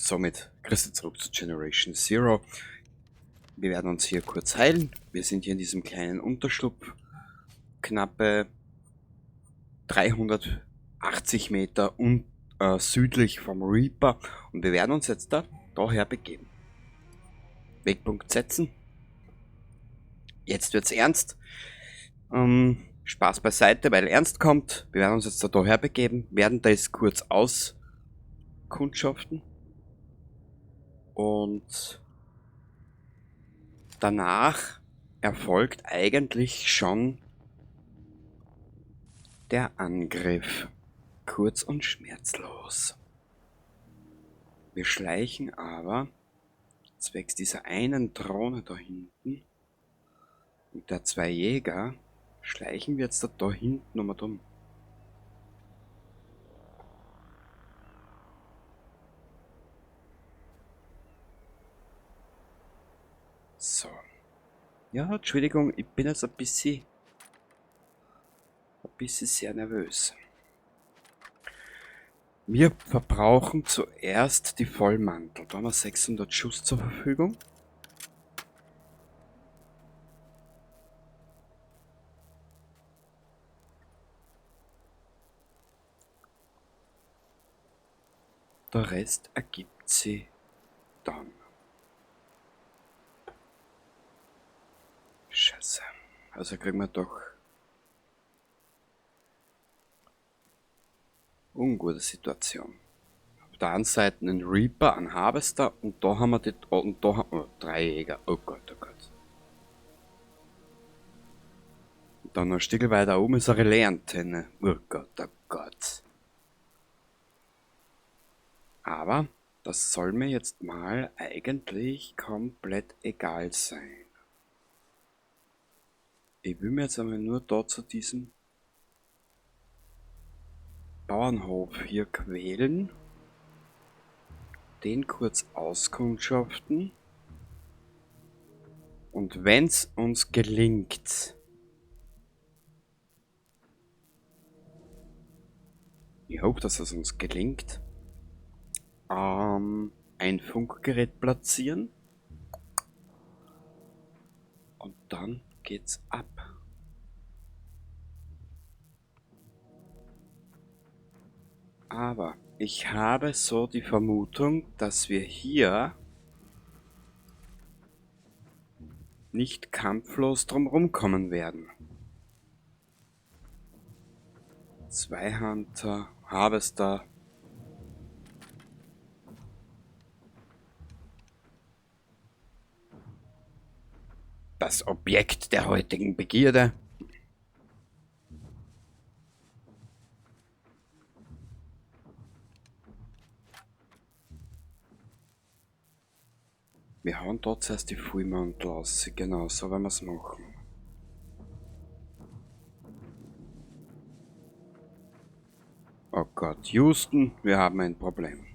somit grüß dich zurück zu Generation Zero. Wir werden uns hier kurz heilen. Wir sind hier in diesem kleinen Unterschlupf, knappe 380 Meter südlich vom Reaper, und wir werden uns jetzt daher begeben. Wegpunkt setzen. Jetzt wird's ernst. Spaß beiseite, weil ernst kommt. Wir werden uns jetzt daher begeben, werden das kurz auskundschaften und danach erfolgt eigentlich schon der Angriff. Kurz und schmerzlos. Wir schleichen aber zwecks dieser einen Drohne da hinten und der zwei Jäger schleichen wir jetzt da hinten nochmal drum. So. Ja, Entschuldigung, ich bin jetzt ein bisschen sehr nervös. Wir verbrauchen zuerst die Vollmantel. Da haben wir 600 Schuss zur Verfügung. Der Rest ergibt sie dann. Scheiße. Also kriegen wir doch ungute Situation. Auf der einen Seite einen Reaper, einen Harvester, und da haben wir die, und da haben wir 3 Jäger. Oh Gott, oh Gott. Und dann ein Stück weiter oben ist eine Relais-Antenne. Oh Gott, oh Gott. Aber das soll mir jetzt mal eigentlich komplett egal sein. Ich will mir jetzt einmal nur da zu diesem Bauernhof hier quälen, den kurz auskundschaften, und wenn's uns gelingt, ich hoffe, dass es uns gelingt, ein Funkgerät platzieren, und dann geht's ab. Aber ich habe so die Vermutung, dass wir hier nicht kampflos drumherum kommen werden. 2 Hunter, Harvester. Das Objekt der heutigen Begierde. Wir hauen dort zuerst die Fullmantel aus. Genau, so werden wir es machen. Oh Gott, Houston, wir haben ein Problem.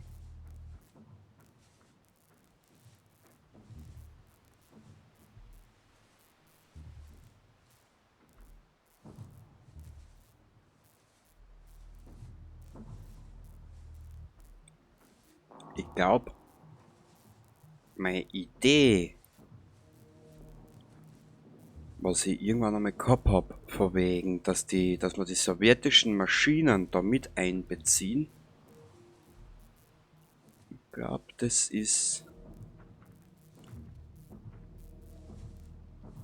Ich glaube, meine Idee, was ich irgendwann einmal gehabt habe, von wegen, dass wir die sowjetischen Maschinen da mit einbeziehen, ich glaube, das ist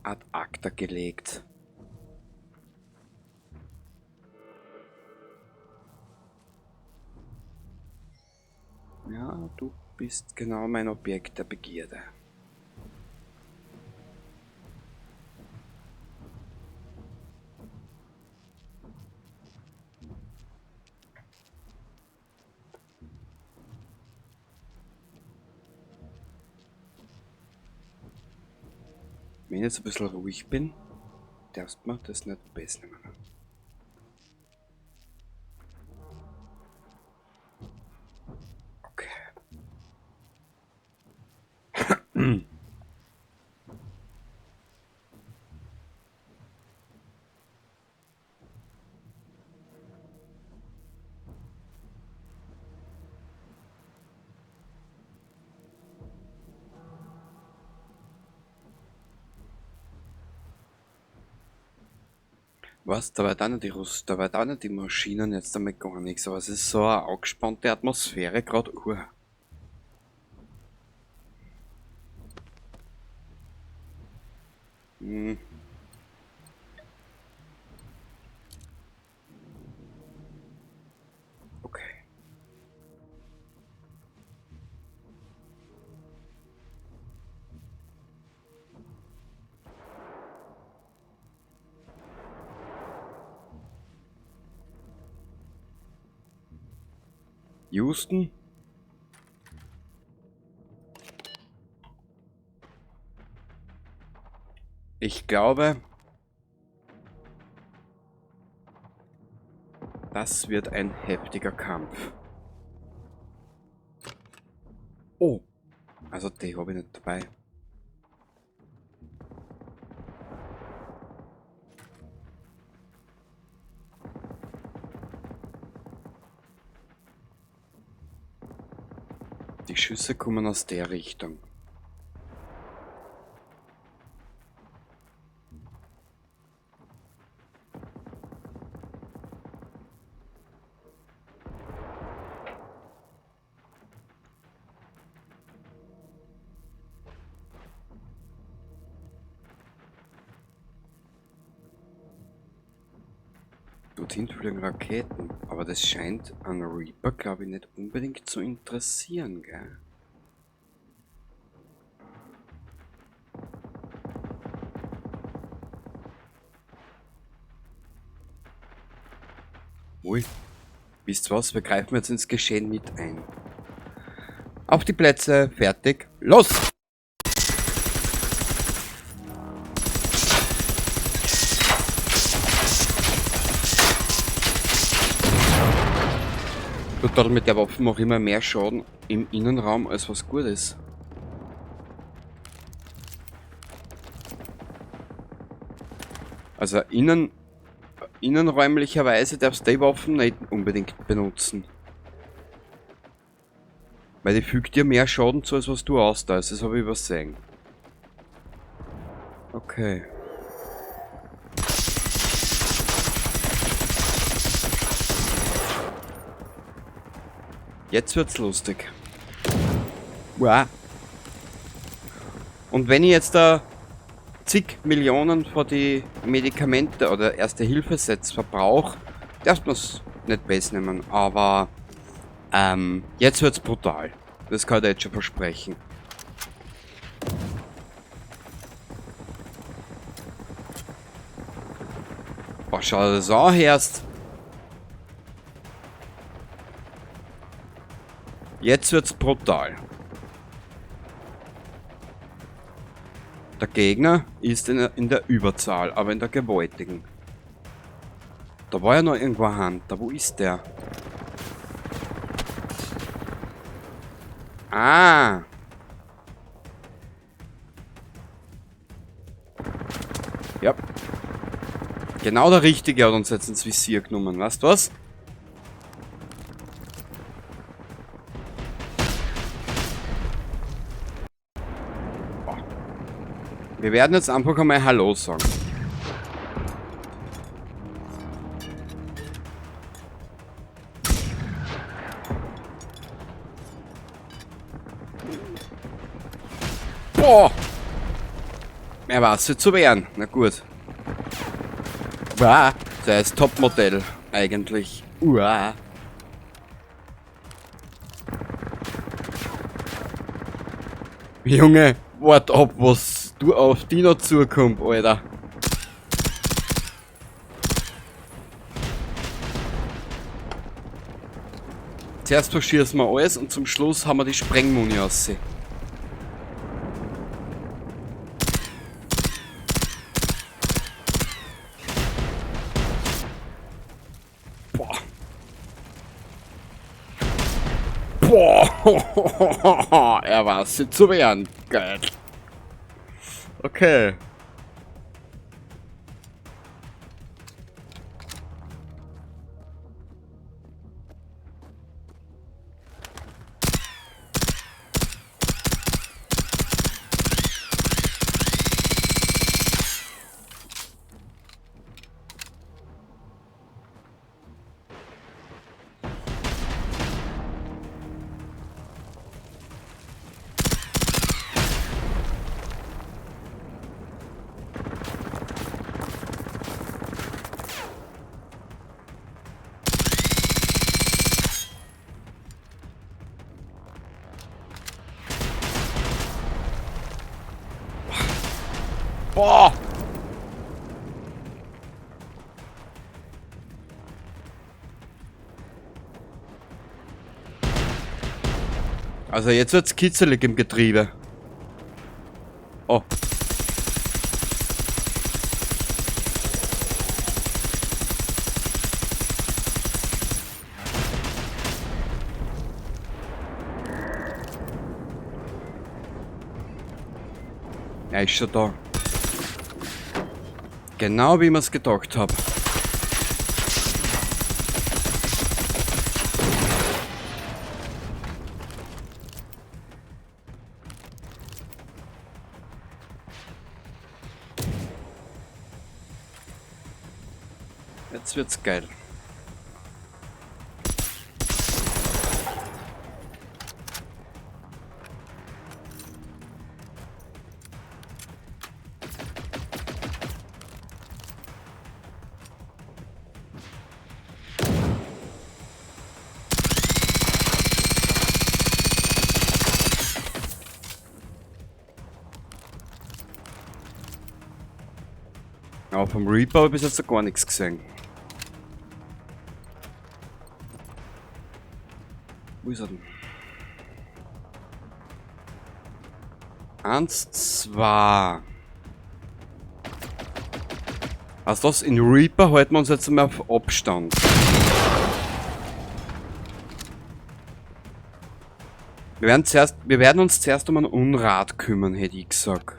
ad acta gelegt. Ja, du bist genau mein Objekt der Begierde. Wenn ich jetzt ein bisschen ruhig bin, darfst du mir das nicht besser nehmen. Okay. Was? Da war da nicht die da war da nicht die Maschinen jetzt damit gar nichts, aber es ist so eine angespannte Atmosphäre gerade. Hm. Okay. Houston? Ich glaube, das wird ein heftiger Kampf. Oh, also die habe ich nicht dabei. Die Schüsse kommen aus der Richtung. Dorthin fliegen Raketen, aber das scheint an Reaper, glaube ich, nicht unbedingt zu interessieren, gell? Ui, wisst was, wir greifen jetzt ins Geschehen mit ein. Auf die Plätze, fertig, los! Total mit der Waffe mache ich immer mehr Schaden im Innenraum, als was gut ist. Also innenräumlicherweise darfst du die Waffen nicht unbedingt benutzen. Weil die fügt dir mehr Schaden zu, als was du austeilst. Das habe ich übersehen. Okay. Jetzt wird's lustig. Wow. Und wenn ich jetzt da zig Millionen von die Medikamente oder Erste-Hilfe-Sets verbrauche, darfst du es nicht besser nehmen. Aber jetzt wird's brutal. Das kann ich dir jetzt schon versprechen. Boah, schau dir das an, erst. Jetzt wird's brutal. Der Gegner ist in der Überzahl, aber in der gewaltigen. Da war ja noch irgendwo ein Hunter. Wo ist der? Ah! Ja. Genau der Richtige hat uns jetzt ins Visier genommen. Weißt du was? Wir werden jetzt einfach einmal Hallo sagen. Boah! Er war es zu wehren. Na gut. Wow, der ist Topmodell eigentlich. Wow. Junge, wart ab, was du auf die noch zukommt, Alter. Zuerst verschießen wir alles und zum Schluss haben wir die Sprengmuni raus. Boah. Boah. Er war es zu wehren. Geil. Okay. Boah! Also jetzt wird's kitzelig im Getriebe. Oh. Er ist schon da. Genau wie ich mir's gedacht habe. Jetzt wird's geil. Aber vom Reaper habe ich bis jetzt gar nichts gesehen. Wo ist er denn? 1, 2. Also das in Reaper halten wir uns jetzt mal auf Abstand. Wir werden uns zuerst um ein Unrat kümmern, hätte ich gesagt.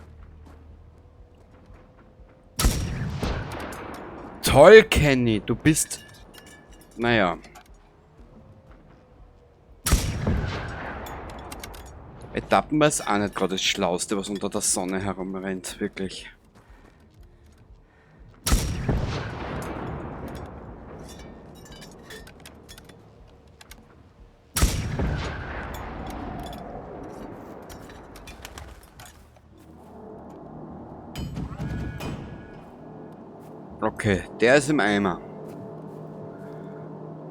Toll, Kenny, du bist... Naja. Etappenweise ist auch nicht gerade das Schlauste, was unter der Sonne herumrennt, wirklich. Okay, der ist im Eimer.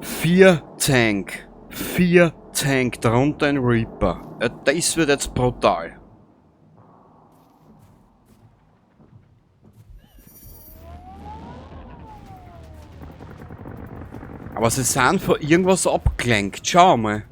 4 Tank. 4 Tank, darunter ein Reaper. Ja, das wird jetzt brutal. Aber sie sind von irgendwas abgelenkt. Schau mal.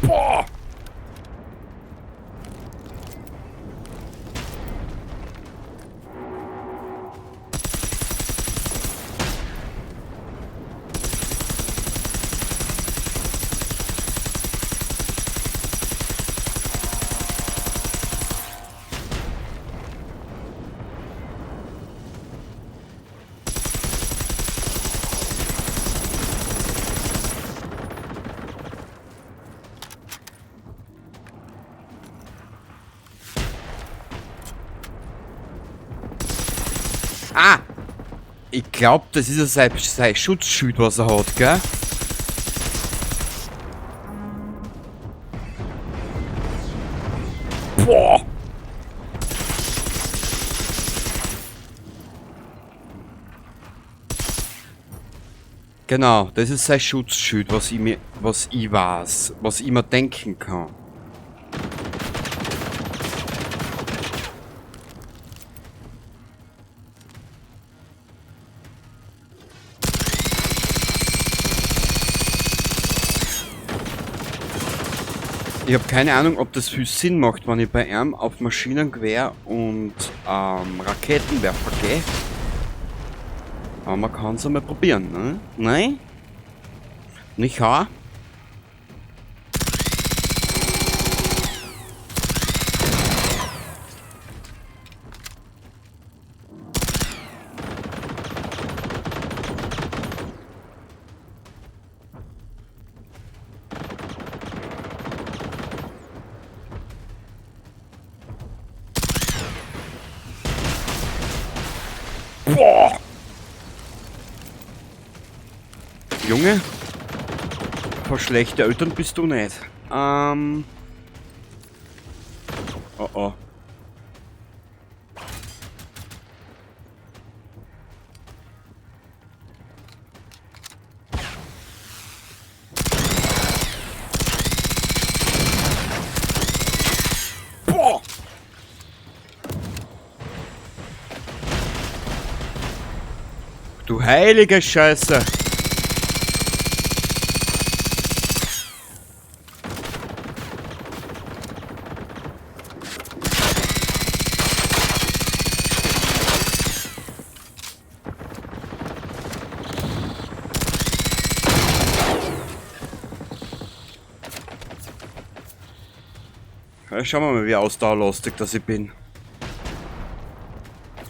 Boah! Ah! Ich glaube, das ist sein Schutzschild, was er hat, gell? Boah! Genau, das ist sein Schutzschild, was ich weiß, was ich mir denken kann. Ich habe keine Ahnung, ob das viel Sinn macht, wenn ich bei ihm auf Maschinengewehr und Raketenwerfer gehe. Aber man kann es einmal probieren, ne? Nein? Nicht ha? Boah! Junge, paar schlechte Eltern bist du nicht. Oh oh. Boah! Du heilige Scheiße! Ja, schauen wir mal, wie ausdauerlastig das ich bin.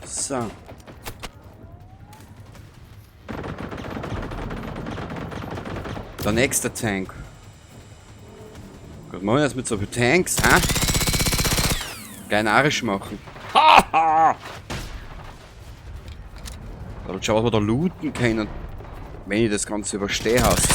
So. Der nächste Tank. Was machen wir jetzt mit so vielen Tanks, hä? Gleich narrisch machen. Haha! Da wird schon was wir da looten können, wenn ich das Ganze überstehe hast.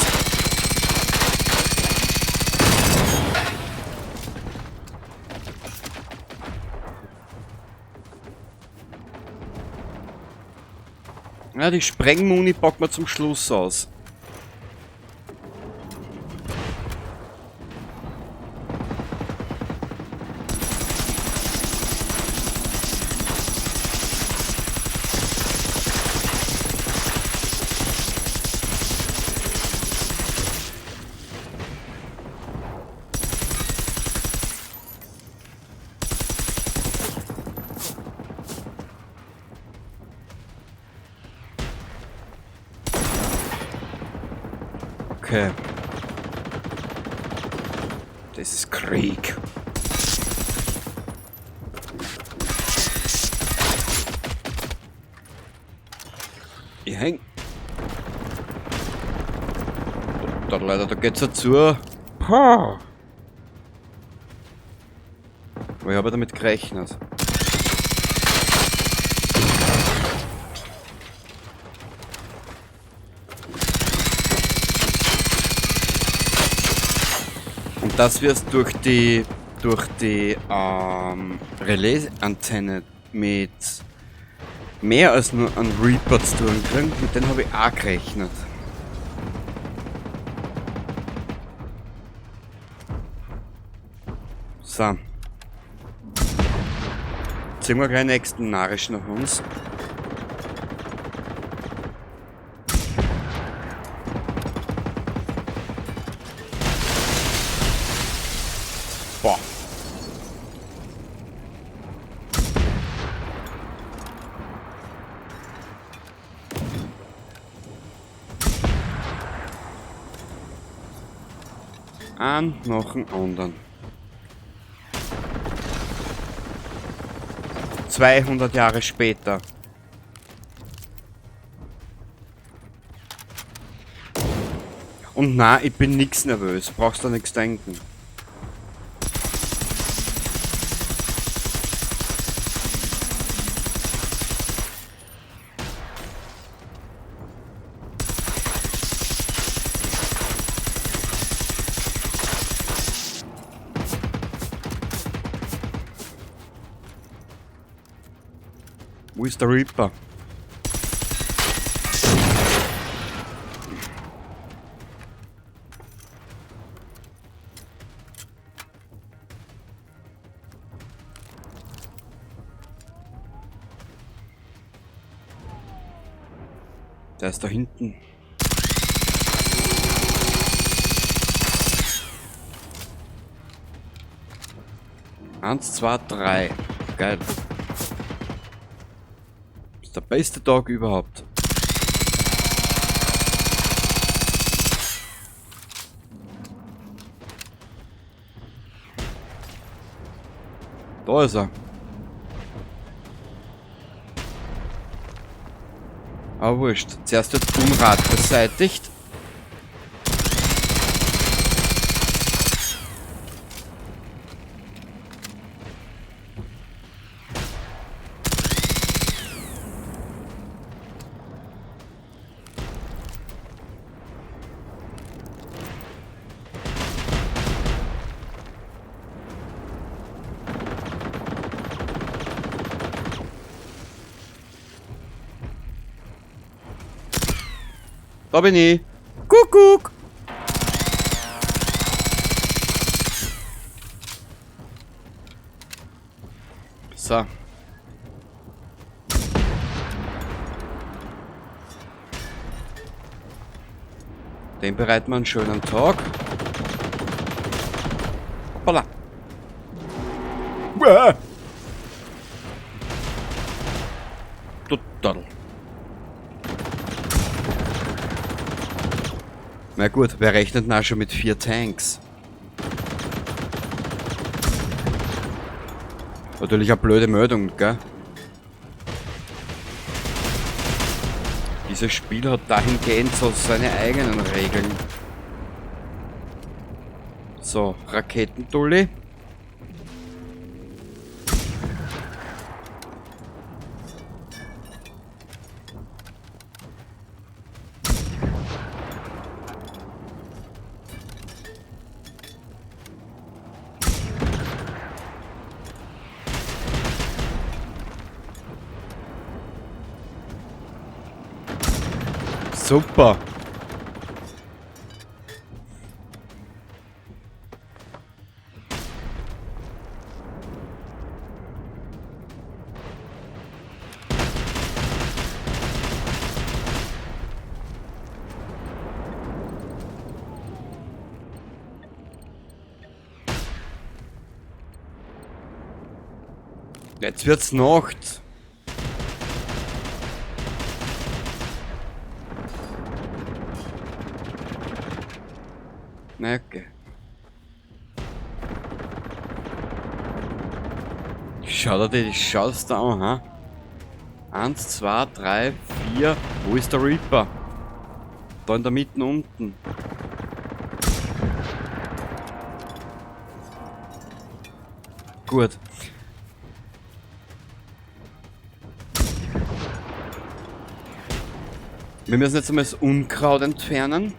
Ja, die Sprengmuni packen wir zum Schluss aus. Okay. Das ist Krieg. Ich häng. Da leider, da geht's dazu. Pah. Aber ich habe damit gerechnet. Und dass wir es durch die Relais-Antenne mit mehr als nur einen Reaper zu tun kriegen, mit denen habe ich auch gerechnet. So. Ziehen wir gleich den nächsten Narisch nach uns. Boah. Einen nach dem anderen. 200 Jahre später. Und na, ich bin nix nervös. Brauchst du nichts denken. Wo ist der Reaper? Der ist da hinten. Eins, zwei, drei. Geil. Der beste Tag überhaupt. Da ist er. Aber wurscht. Zuerst wird Unrat beseitigt. Da bin ich. Kuckuck. So. Den bereiten wir einen schönen Tag. Hoppala. Total. Na gut, wer rechnet denn auch schon mit 4 Tanks? Natürlich eine blöde Meldung, gell? Dieses Spiel hat dahingehend so seine eigenen Regeln. So, Raketendulli. Super. Jetzt wird's Nacht. Okay. Schau dir die Shots da an, ha? 1, 2, 3, 4. Wo ist der Reaper? Da in der Mitte unten. Gut. Wir müssen jetzt einmal das Unkraut entfernen.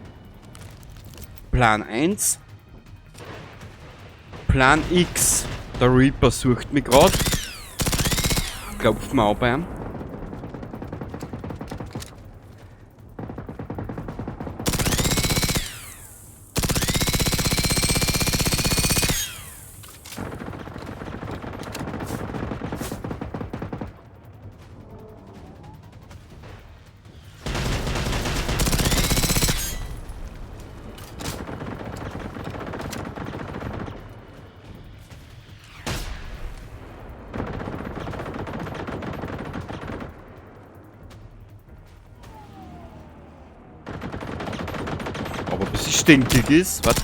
Plan 1. Plan X. Der Reaper sucht mich gerade. Klopft mal bei ihm. Aber bis es stinkig ist, was?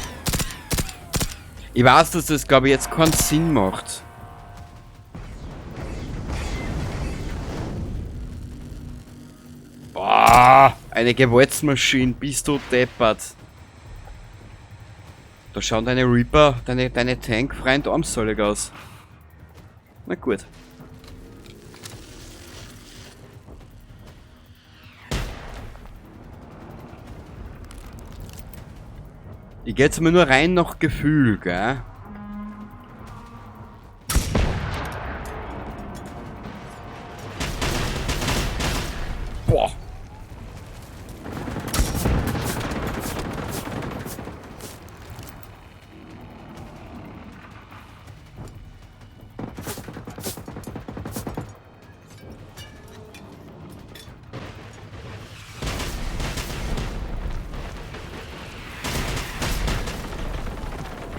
Ich weiß, dass das, glaube ich, jetzt keinen Sinn macht. Boah, eine Gewaltsmaschine, bist du deppert. Da schauen deine Reaper, deine Tankfreund armselig aus. Na gut. Ich geh jetzt mal nur rein nach Gefühl, gell? Boah.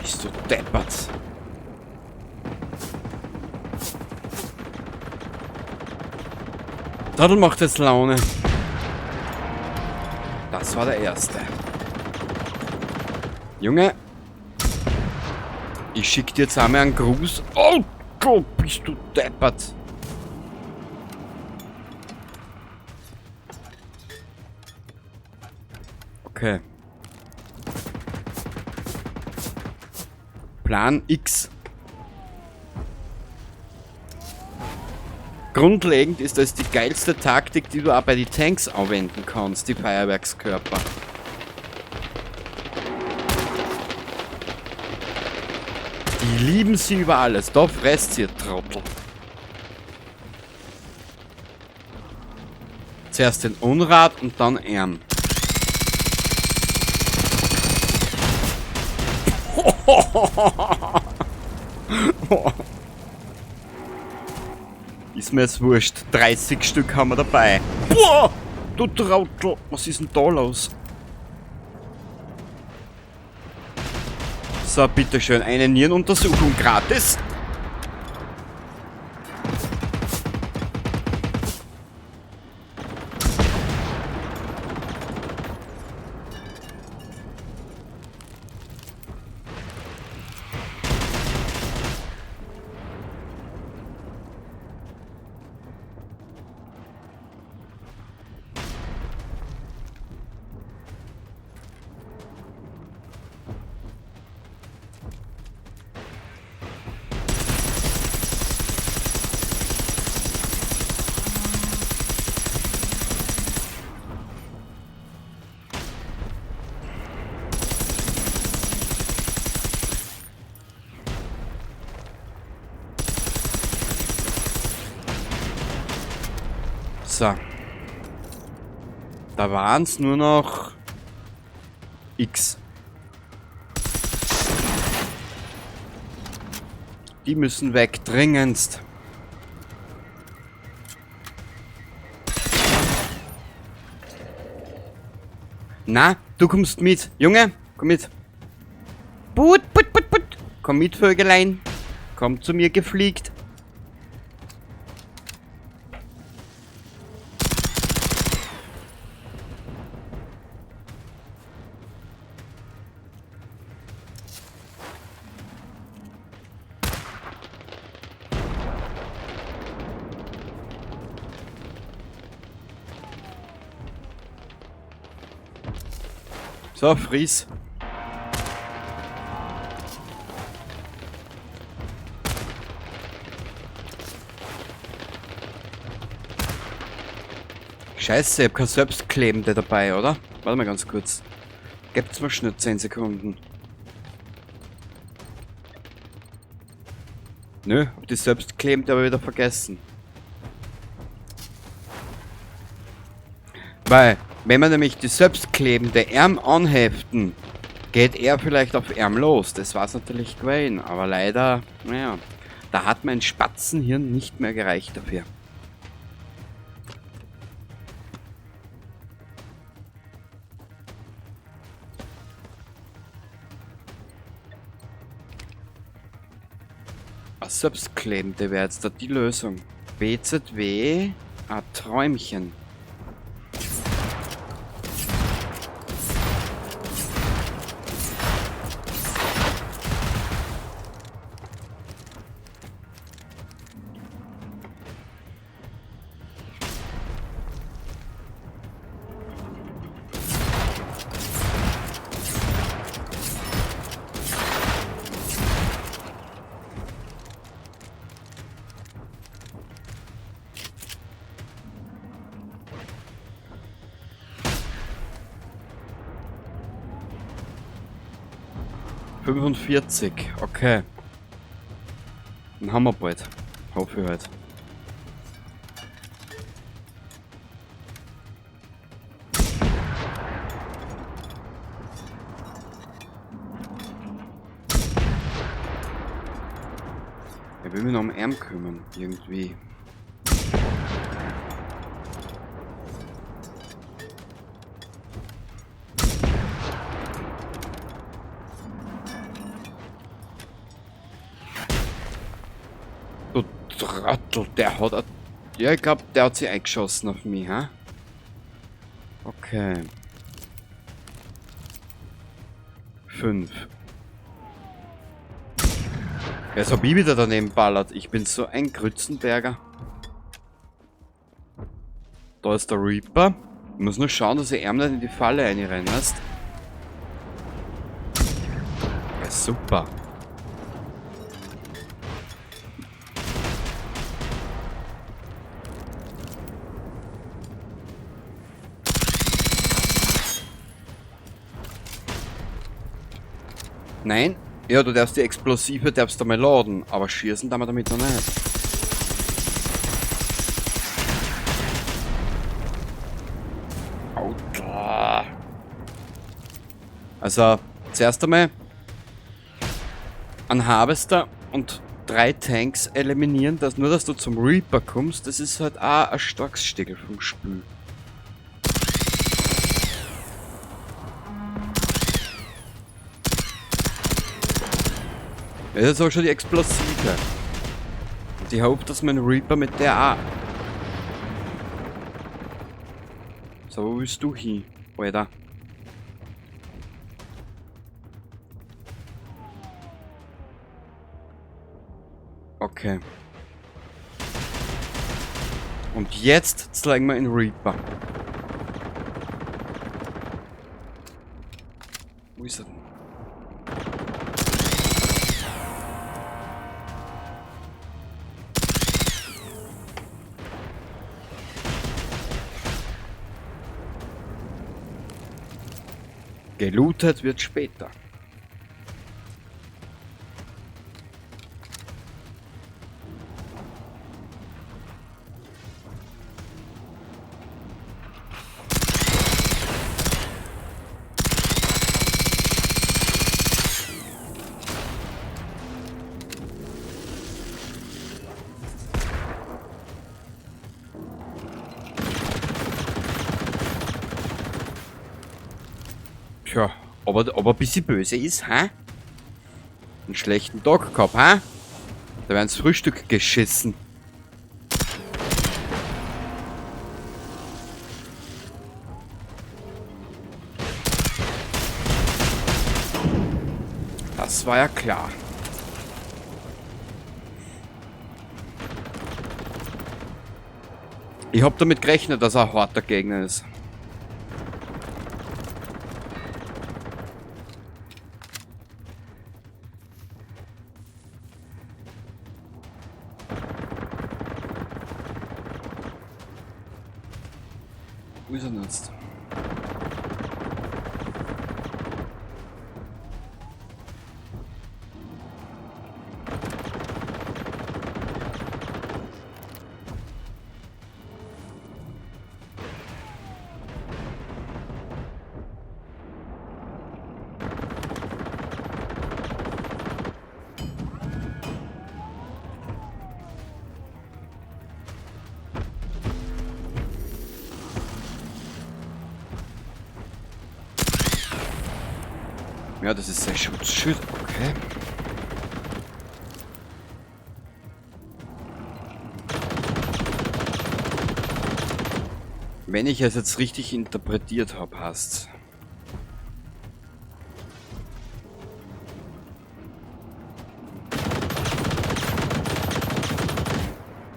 Bist du deppert? Das macht jetzt Laune. Das war der erste. Junge. Ich schick dir jetzt einmal einen Gruß. Oh Gott, bist du deppert. Okay. Plan X. Grundlegend ist das die geilste Taktik, die du auch bei den Tanks anwenden kannst, die Feuerwerkskörper. Die lieben sie über alles, da fresst ihr Trottel. Zuerst den Unrat und dann Ärm. Ist mir jetzt wurscht. 30 Stück haben wir dabei. Boah! Du Trottel! Was ist denn da los? So, bitteschön. Eine Nierenuntersuchung gratis. So. Da waren es nur noch X. Die müssen weg, dringendst. Na, du kommst mit. Junge, komm mit. Put, put, put, put. Komm mit, Vögelein. Komm zu mir gefliegt. So, Fries. Scheiße, ich hab keine Selbstklebende dabei, oder? Warte mal ganz kurz. Gebt's mal schnell 10 Sekunden. Nö, hab die Selbstklebende aber wieder vergessen. Weil, wenn man nämlich die selbstklebende Arm anheften, geht er vielleicht auf Arm los. Das war's natürlich gewesen. Aber leider, naja, da hat mein Spatzenhirn nicht mehr gereicht dafür. Eine selbstklebende wäre jetzt da die Lösung. BZW, ein Träumchen. ...45, okay. Dann haben wir bald. Hoffe ich halt. Ich will mich noch um Arm kümmern, irgendwie. Du Trottel, der hat... Ja, ich glaube, der hat sich eingeschossen auf mich, hä? Okay. 5. Jetzt hab ich wieder daneben ballert. Ich bin so ein Grützenberger. Da ist der Reaper. Ich muss nur schauen, dass ich ihm nicht in die Falle reinrennen lässt. Ja, super. Nein? Ja, du darfst die Explosive, darfst du mal laden, aber schießen darf man damit noch nicht. Alter. Also, zuerst einmal einen Harvester und 3 Tanks eliminieren, dass du zum Reaper kommst, das ist halt auch ein starkes Stückel vom Spiel. Ja, das ist auch schon die Explosive. Und ich hoffe, dass mein Reaper mit der auch. So, wo willst du hin, Alter? Okay. Und jetzt zeigen wir den Reaper. Wo ist er denn? Gelootet wird später. Tja, ob er ein bisschen böse ist, hä? Einen schlechten Tag gehabt, hä? Da werden ins Frühstück geschissen. Das war ja klar. Ich hab damit gerechnet, dass er ein harter Gegner ist. Wo ist er denn jetzt? Ja, das ist sein Schutzschild. Okay. Wenn ich es jetzt richtig interpretiert habe, passt's.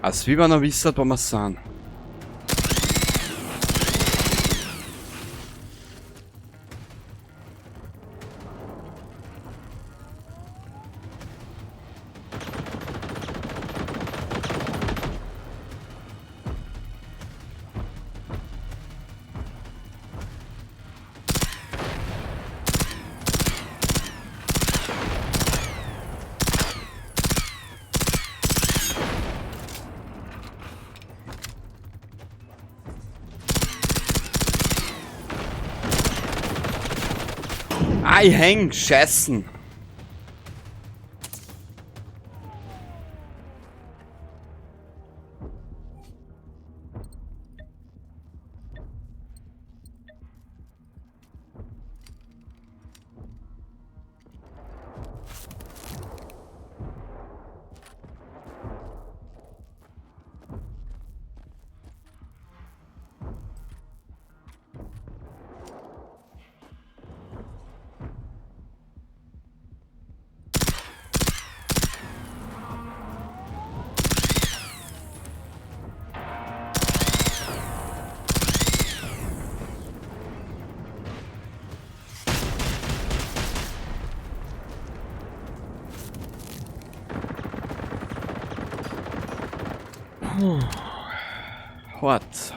Als wie wenn er wisst, wo wir sind. Ich häng, scheißen.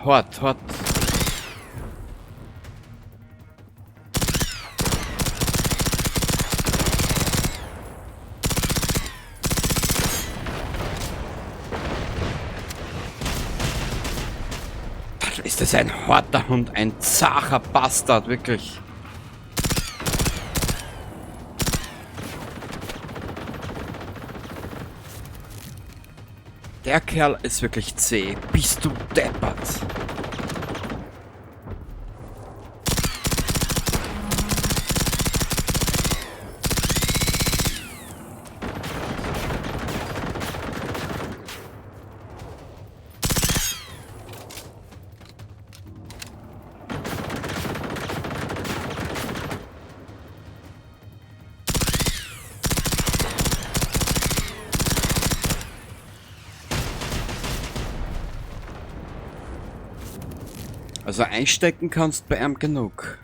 Hart. Ist das ein harter Hund, ein zacher Bastard, wirklich. Der Kerl ist wirklich zäh. Bist du deppert? Also einstecken kannst bei ihm genug.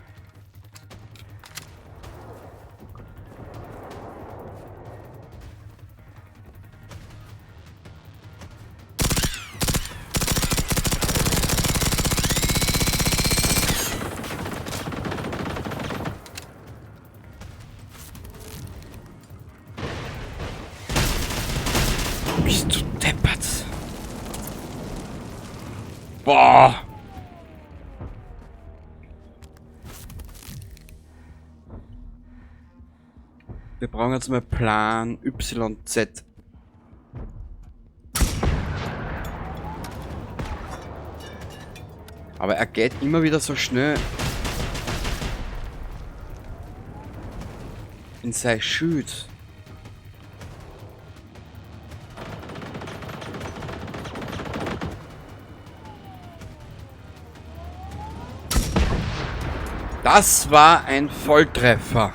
Bist du deppert? Boah! Wir brauchen jetzt mal Plan YZ. Aber er geht immer wieder so schnell in sein Schild. Das war ein Volltreffer.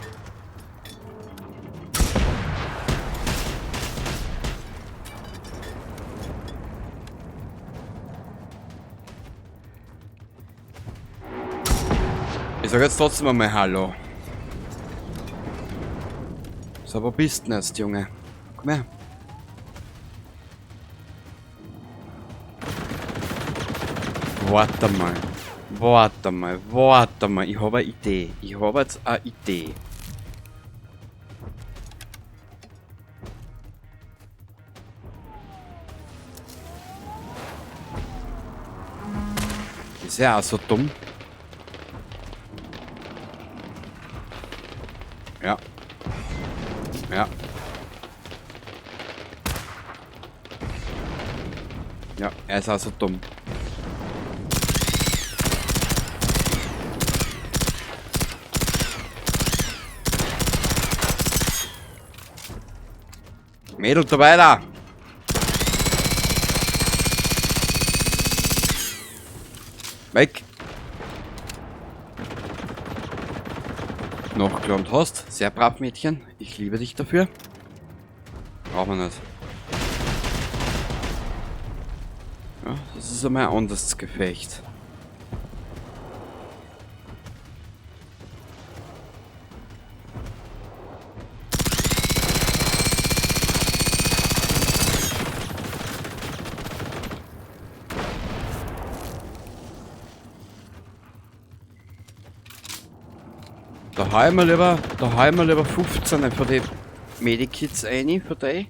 Ich sag jetzt trotzdem einmal Hallo. So, wo bist du denn jetzt, Junge? Komm her. Warte mal. Warte mal. Warte mal. Ich habe eine Idee. Ich habe jetzt eine Idee. Ist ja auch so dumm. Ja. Ja. Ja, er ist auch so dumm. Mädel, da weiter! Weg! Noch gelernt hast. Sehr brav, Mädchen. Ich liebe dich dafür. Brauchen wir nicht. Ja, das ist einmal ein anderes Gefecht. Da hauen wir lieber 15 für die Medikits ein, für die.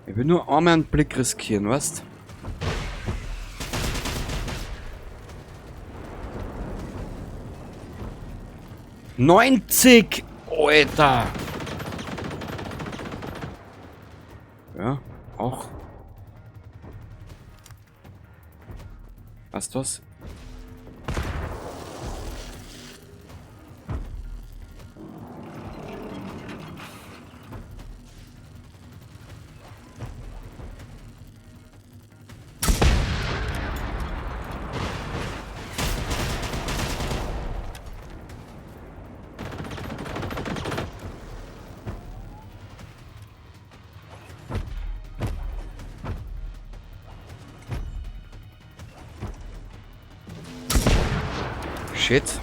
Ich will nur einmal einen Blick riskieren, weißt? »90! Alter! Ja, auch. Weißt du was? Shit.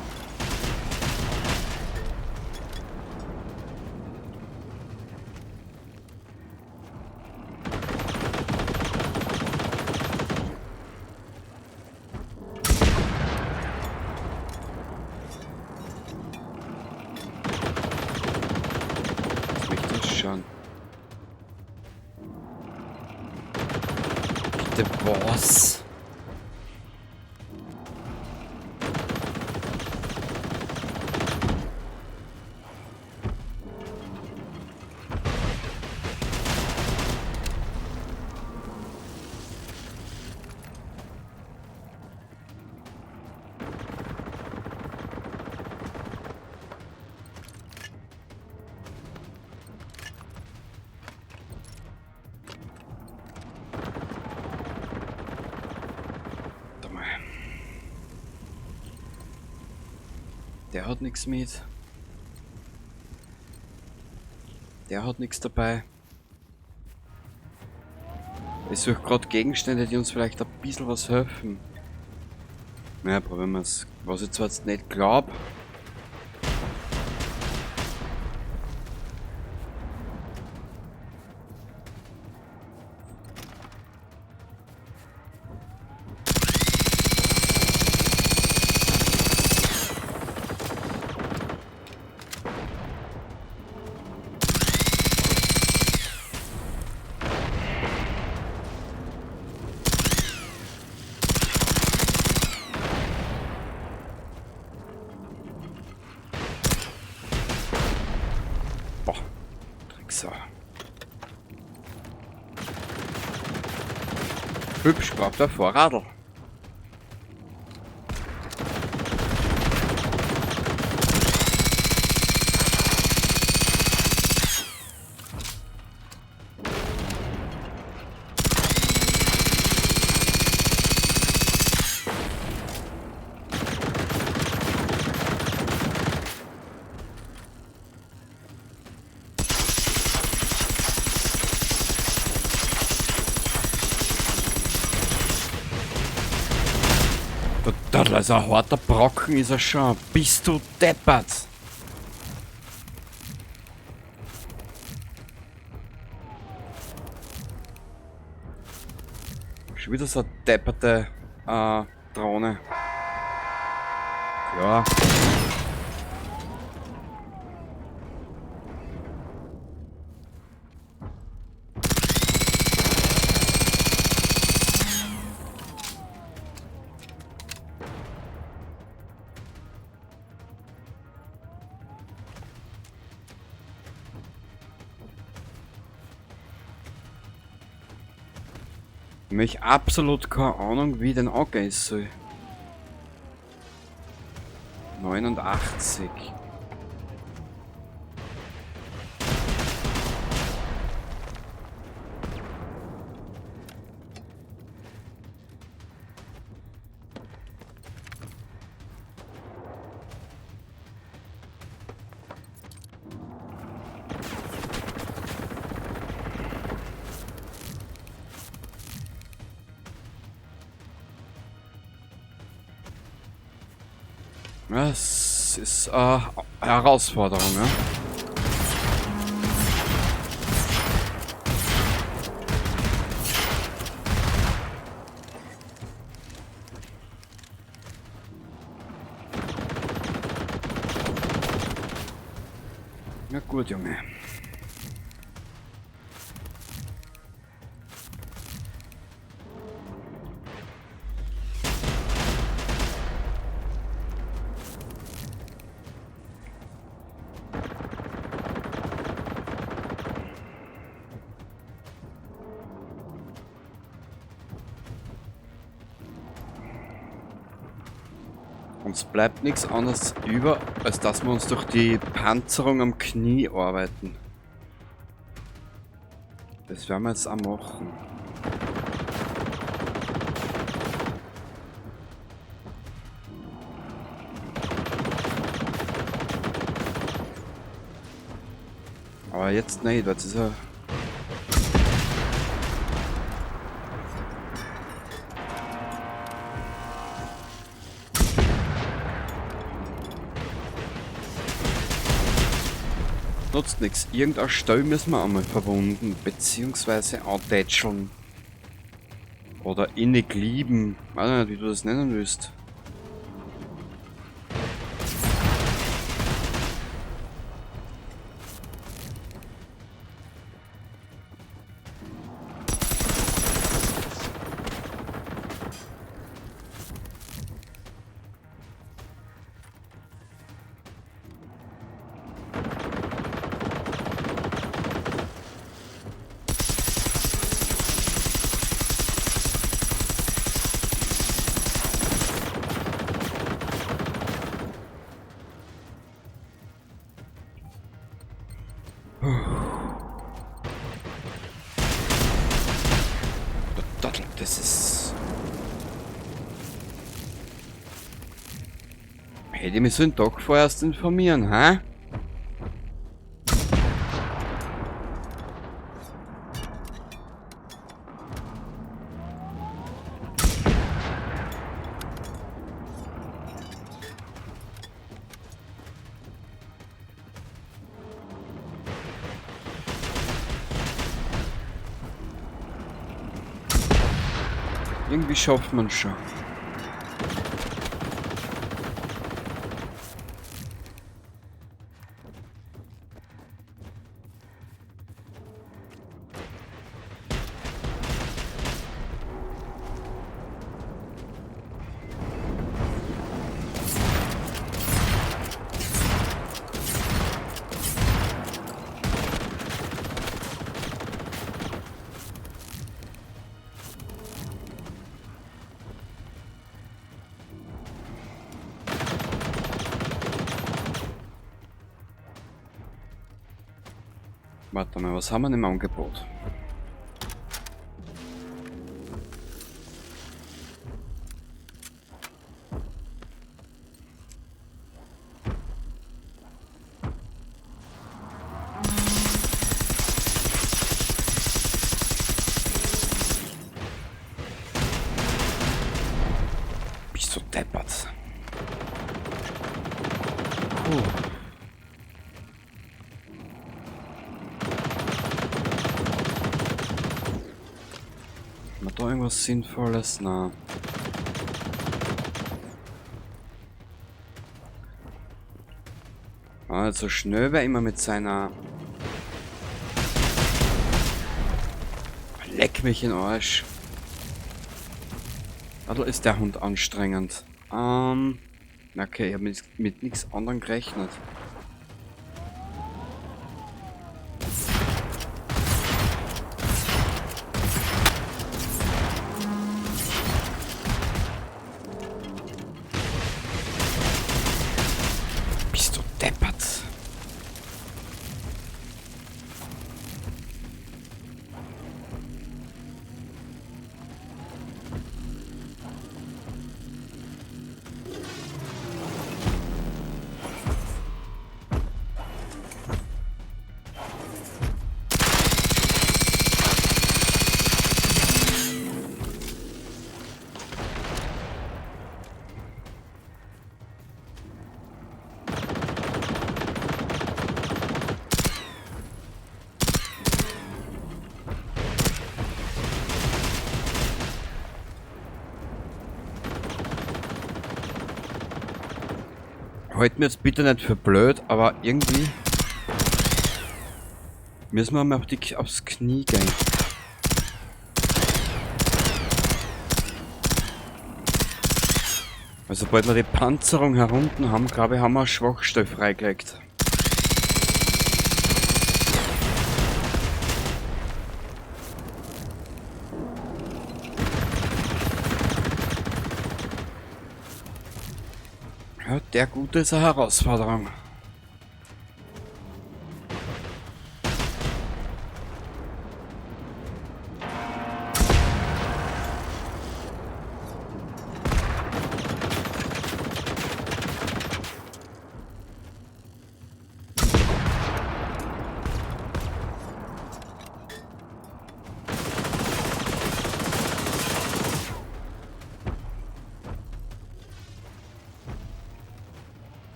Was? Der hat nichts mit. Der hat nichts dabei. Ich suche gerade Gegenstände, die uns vielleicht ein bisschen was helfen. Naja, probieren wir es. Was ich zwar jetzt nicht glaube. So. Hübsch, braucht der Vorradl. Das ist ein harter Brocken, ist er schon. Bist du deppert? Schon wieder so eine depperte Drohne. Ja. Mich absolut keine Ahnung, wie den angehen soll. 89. Ja, es ist eine Herausforderung, ja. Ja gut, Junge. Uns bleibt nichts anderes über, als dass wir uns durch die Panzerung am Knie arbeiten. Das werden wir jetzt auch machen. Aber jetzt nicht, weil das ist ja... Nutzt nichts. Irgendein Stall müssen wir einmal verwunden, beziehungsweise antätscheln. Oder innig lieben. Ich weiß nicht, wie du das nennen willst. Das ist... Hätte ich mich so einen Tag vorerst informieren, hä? Irgendwie schafft man schon. Warte mal, was haben wir denn im Angebot? Bist du deppert? Haben wir da irgendwas Sinnvolles? Na. Also Schnöber immer mit seiner... Leck mich in den Arsch. Also ist der Hund anstrengend. Okay, ich habe mit nichts anderem gerechnet. Bist du deppert? Halt mir jetzt bitte nicht für blöd, aber irgendwie müssen wir mal aufs Knie gehen. Also sobald wir die Panzerung herunten haben, glaube ich, haben wir eine Schwachstelle freigelegt. Ja, der Gute ist eine Herausforderung.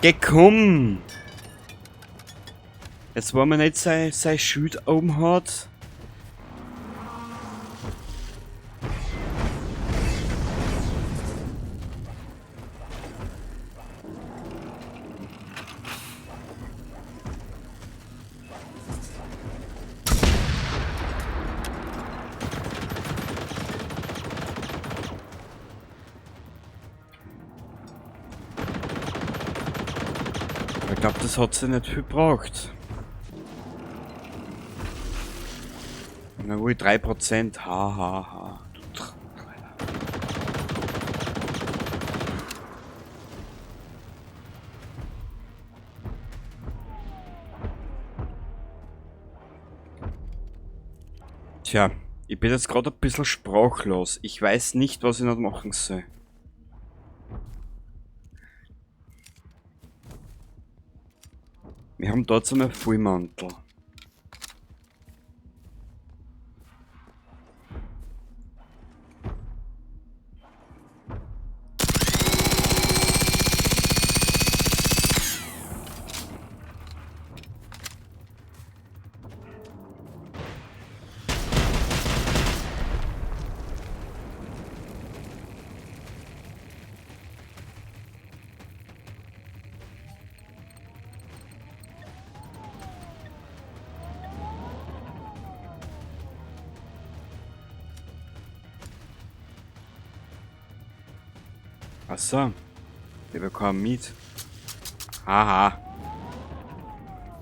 Geh, komm! Jetzt wollen wir nicht sein Schild oben hat. Ich glaube, das hat sie nicht viel gebraucht. Na wohl 3%. Ha. Tja, ich bin jetzt gerade ein bisschen sprachlos. Ich weiß nicht, was ich noch machen soll. Wir haben dort so einen Vollmantel. Achso, ich bekomme mit. Haha.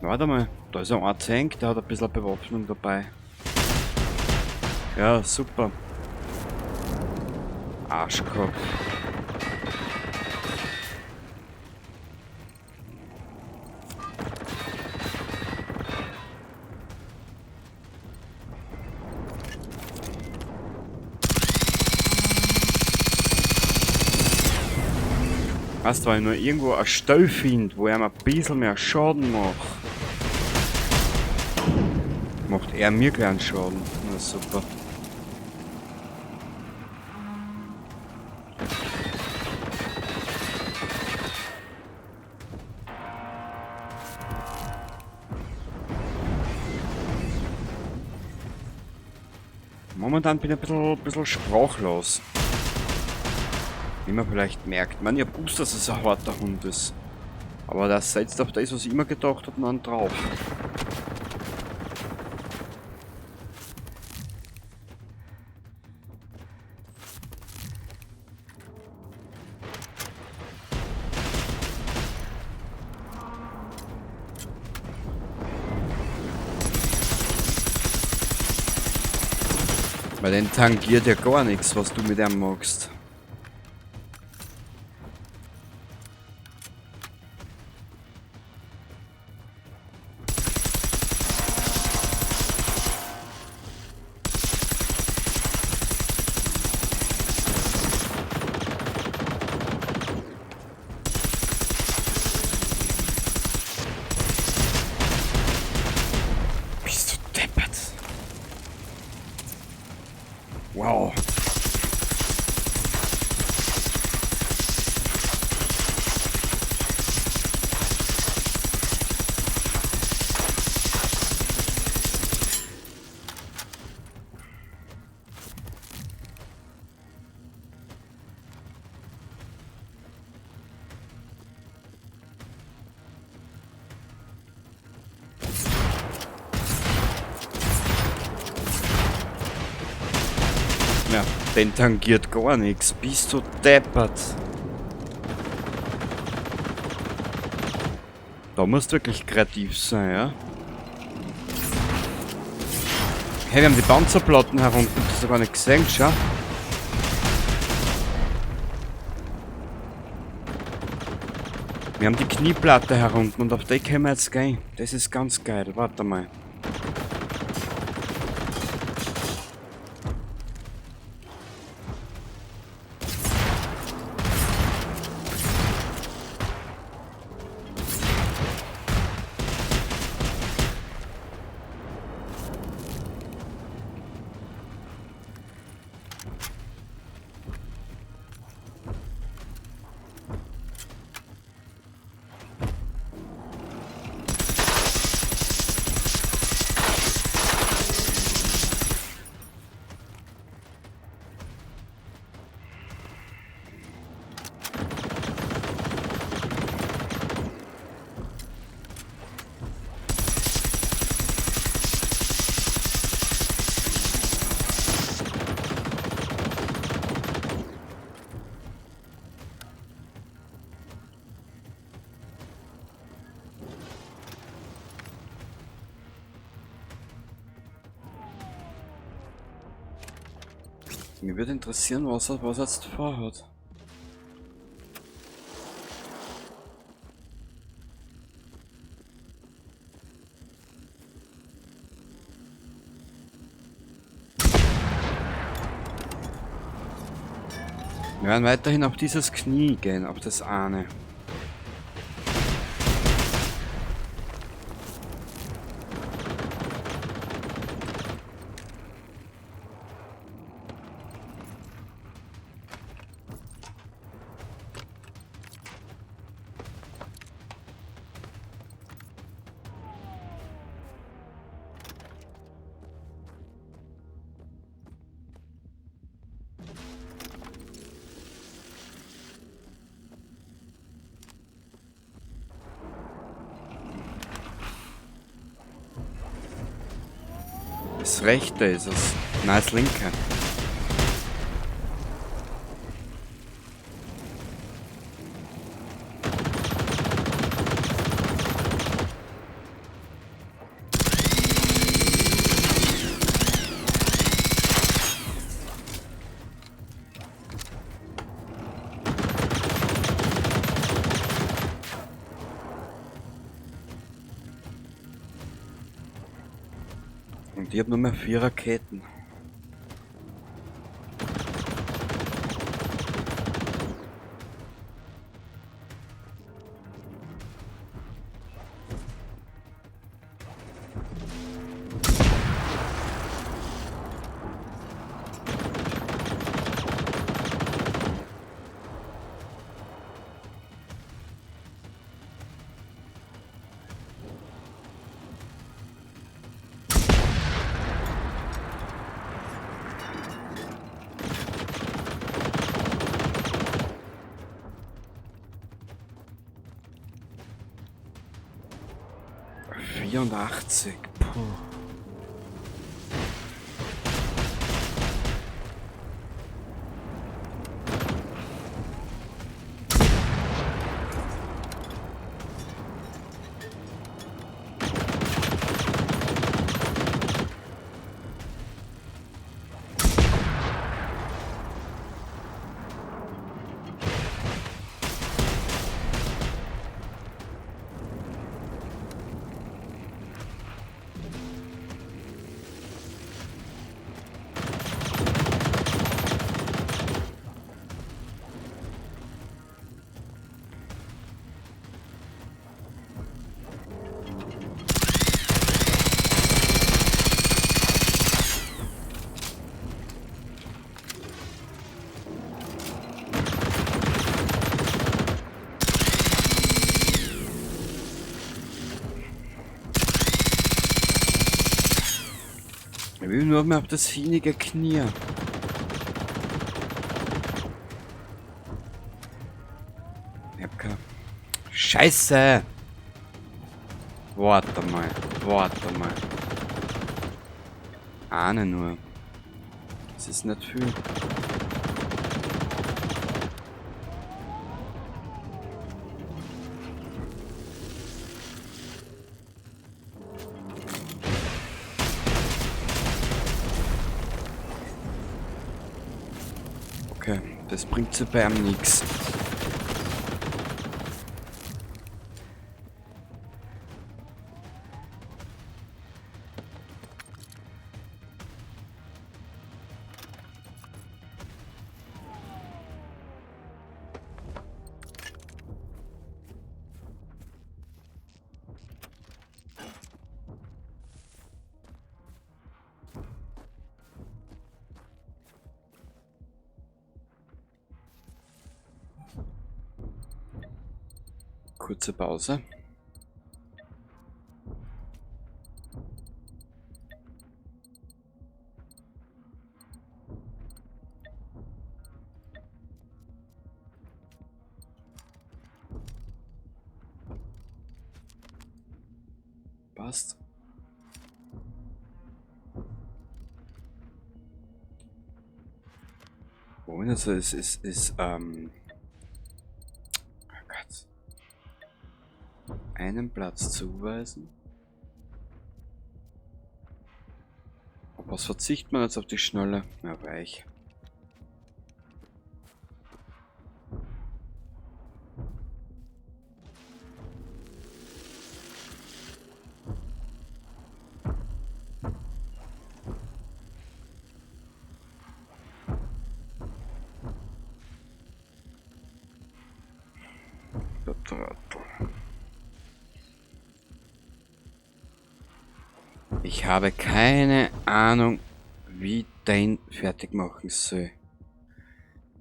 Warte mal, da ist ein Tank, der hat ein bisschen Bewaffnung dabei. Ja, super. Arschkopf. Weißt du, wenn ich nur irgendwo eine Stelle finde, wo er mir ein bisschen mehr Schaden macht, macht er mir keinen Schaden. Na super. Momentan bin ich ein bisschen sprachlos. Wie man vielleicht merkt. Ich meine, ich wusste, dass es ein harter Hund ist. Aber das setzt auf das, was ich immer gedacht habe, noch drauf. Weil den tangiert ja gar nichts, was du mit ihm magst. Bist du deppert? Wow. Ja, den tangiert gar nichts. Bist du deppert? Da musst du wirklich kreativ sein, ja? Hey, wir haben die Panzerplatten herunter, das hast du gar nicht gesehen, schau. Wir haben die Knieplatte herunter und auf die können wir jetzt gehen. Das ist ganz geil, warte mal. Mir würde interessieren, was er jetzt vorhat. Wir werden weiterhin auf dieses Knie gehen, auf das eine. Das rechte ist es. Nein, das linke. Und ich habe nur mehr 4 Raketen. ...84. Puh. Ich will nur mehr auf das finige Knie. Ich hab keine... Scheiße! Warte mal. Warte mal. Ahne nur. Das ist nicht viel. Okay, das bringt zu beim nix. Kurze Pause. Passt. Und also es ist, oh Gott. Einen Platz zuweisen. Auf was verzichtet man jetzt auf die Schnelle? Ja, weich. Trottel. Ich habe keine Ahnung, wie den fertig machen soll.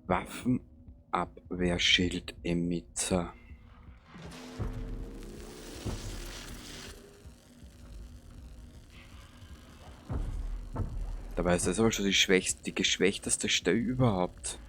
Waffenabwehrschild Emitter. Dabei ist das aber schon die geschwächteste Stelle überhaupt.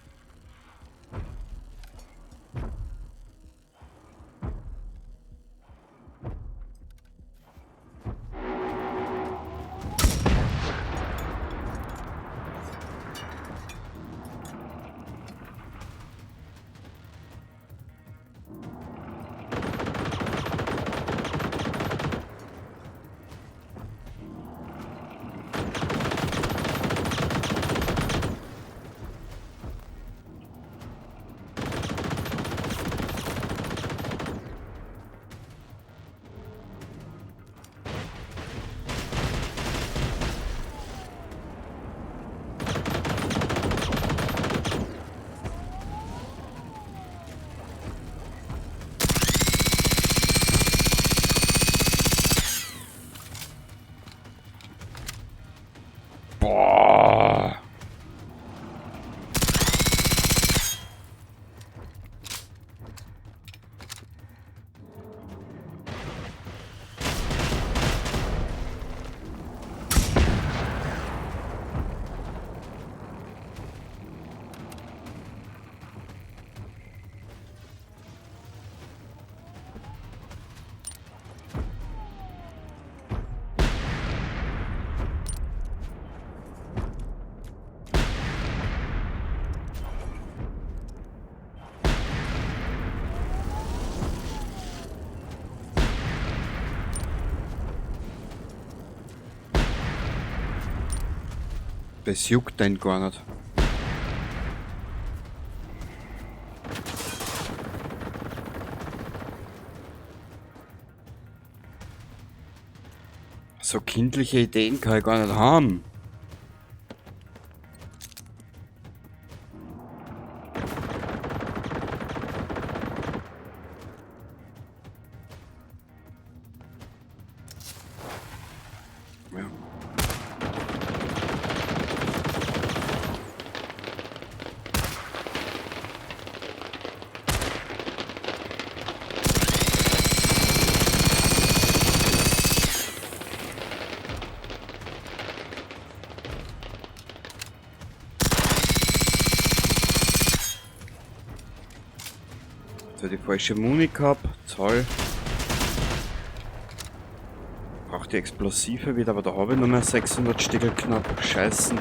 Boah. Das juckt den gar nicht. So kindliche Ideen kann ich gar nicht haben. Ja. So, die falsche Muni gehabt. Toll. Braucht die Explosive wieder, aber da habe ich nur mehr 600 Stickel knapp. Scheißen.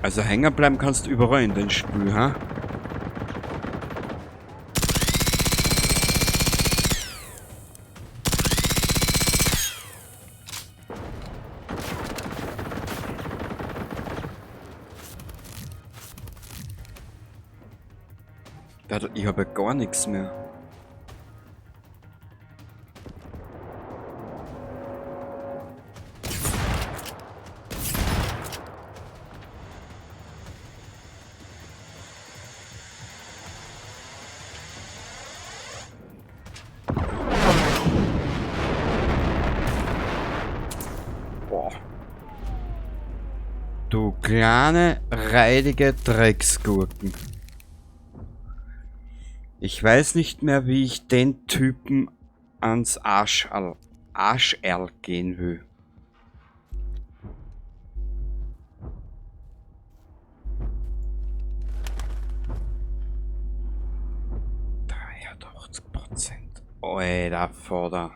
Also hängen bleiben kannst du überall in den Spiel, ha? Ich habe ja gar nichts mehr. Boah. Du kleine, räudige Drecksgurken. Ich weiß nicht mehr, wie ich den Typen ans Arscherl gehen will. %. Alter, Vater.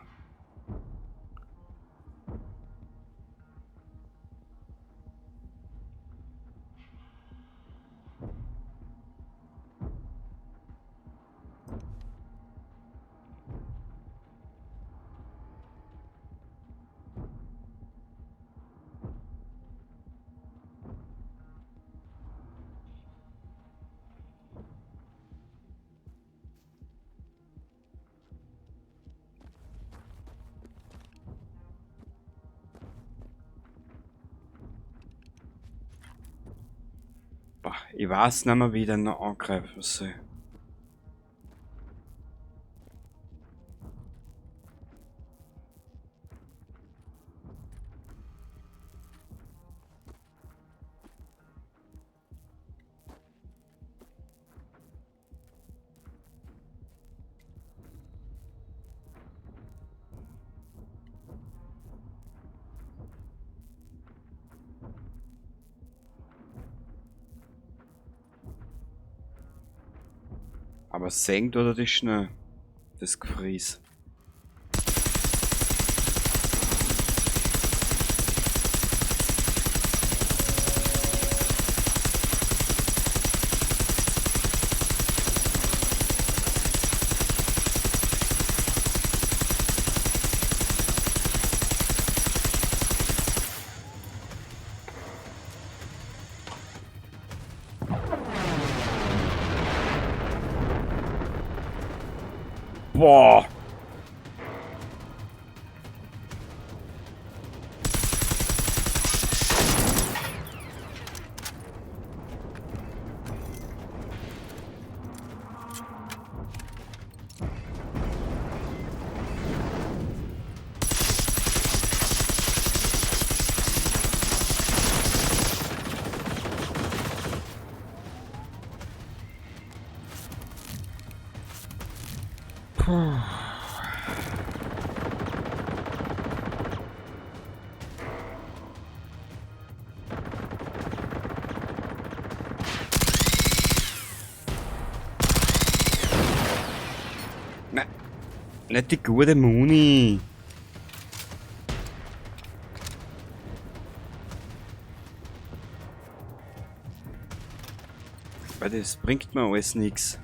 ich weiß nicht mehr, wie ich den noch angreifen soll. Aber senkt oder die schnell? Das Gefries. Boah! Puh. Nein, nicht die gute Muni. Weil das bringt mir alles nichts.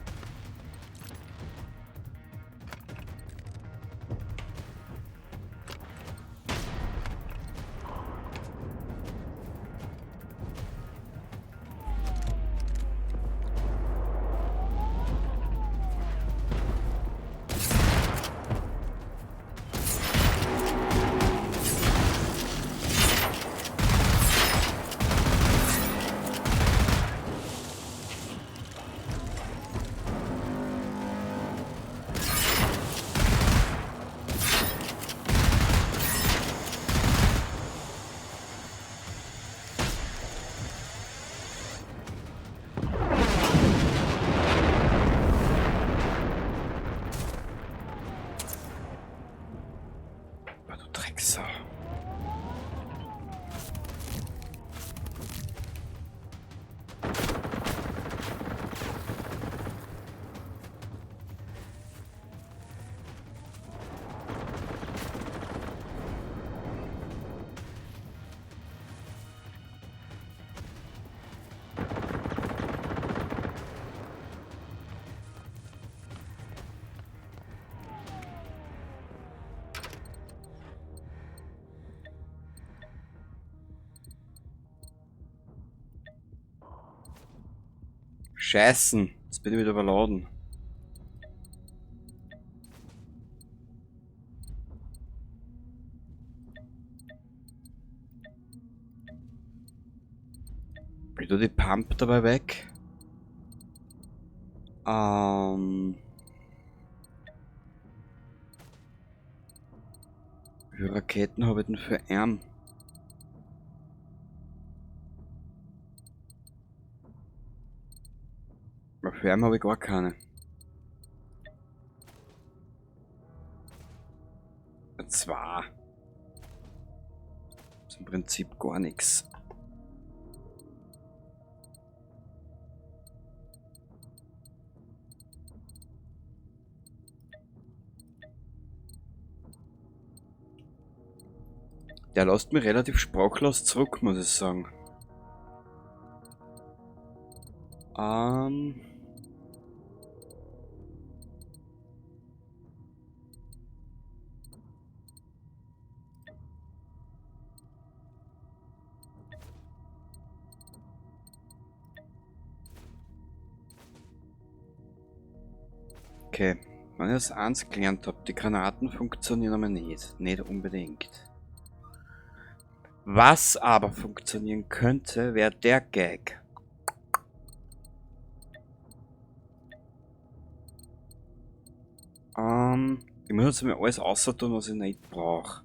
Aber du Drecksau. Scheißen, jetzt bin ich wieder überladen. Ich tue die Pump dabei weg. Wie viele Raketen habe ich denn für Arm? Für Arm habe ich gar keine. Zwei. Das ist im Prinzip gar nichts. Der lässt mich relativ sprachlos zurück, muss ich sagen. Okay, wenn ich das eins gelernt habe, die Granaten funktionieren aber nicht. Nicht unbedingt. Was aber funktionieren könnte, wäre der Gag. Ich muss jetzt mir alles außer tun, was ich nicht brauche.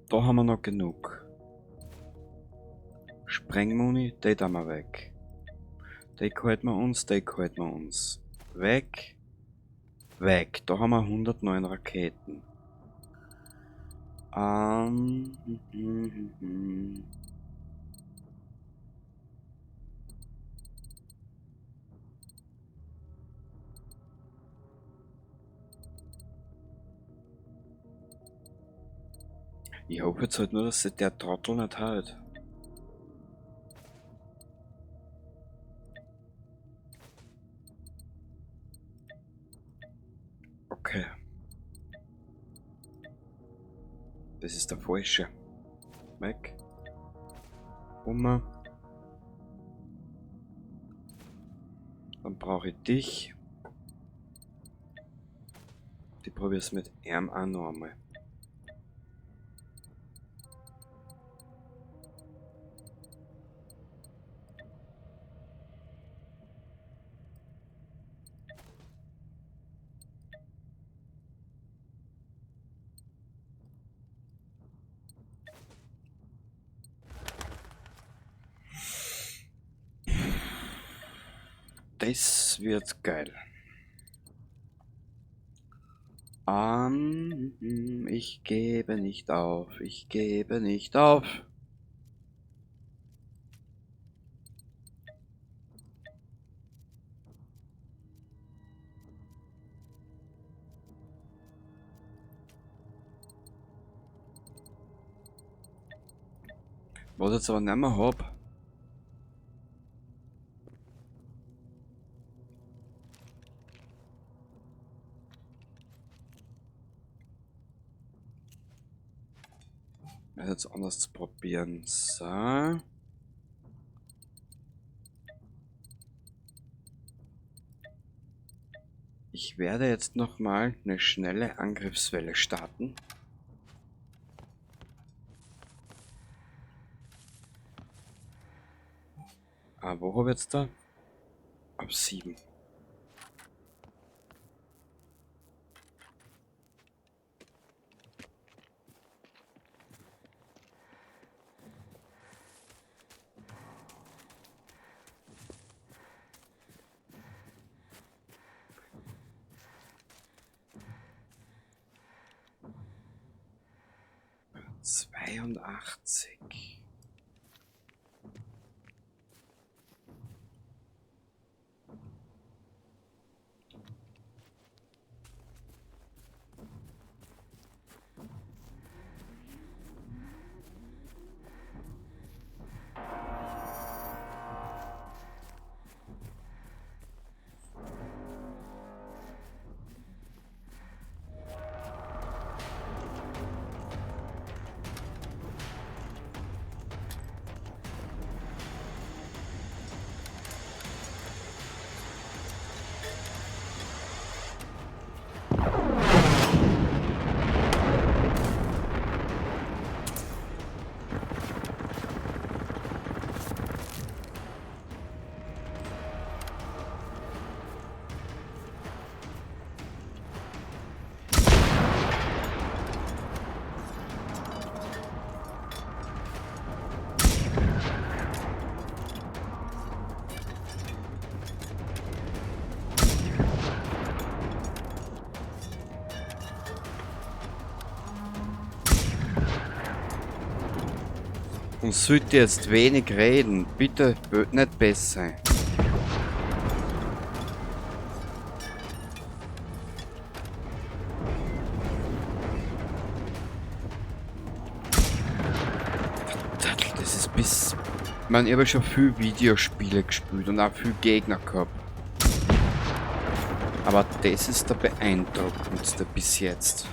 Da haben wir noch genug. Sprengmuni, die tun wir weg. Die halten wir uns, die halten wir uns. Weg. Weg. Da haben wir 109 Raketen. Ich hoffe jetzt halt nur, dass sich der Trottel nicht hält. Okay. Das ist der falsche. Weg. Dann brauche ich dich. Die probiere es mit ihm auch noch einmal. Das wird geil. Ich gebe nicht auf, ich gebe nicht auf. Was ich jetzt aber nicht mehr hab. Jetzt anders zu probieren. So. Ich werde jetzt nochmal eine schnelle Angriffswelle starten. Wo habe ich jetzt da? Ab 7. ...82. Und sollte jetzt wenig reden, bitte nicht besser. Das ist bis... Ich meine, ich habe schon viel Videospiele gespielt und auch viel Gegner gehabt. Aber das ist der beeindruckendste bis jetzt.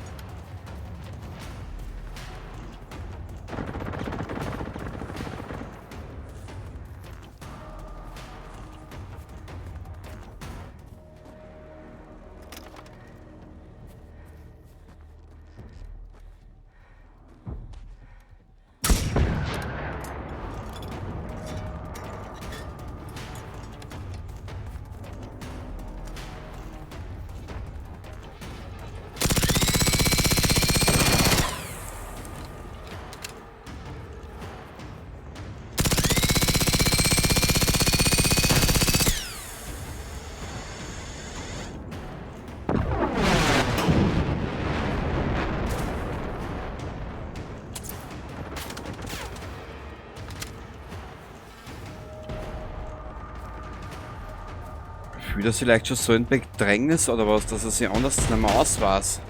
Spielt das vielleicht schon so ein Bedrängnis oder was, dass er sich anders nicht mehr ausweist?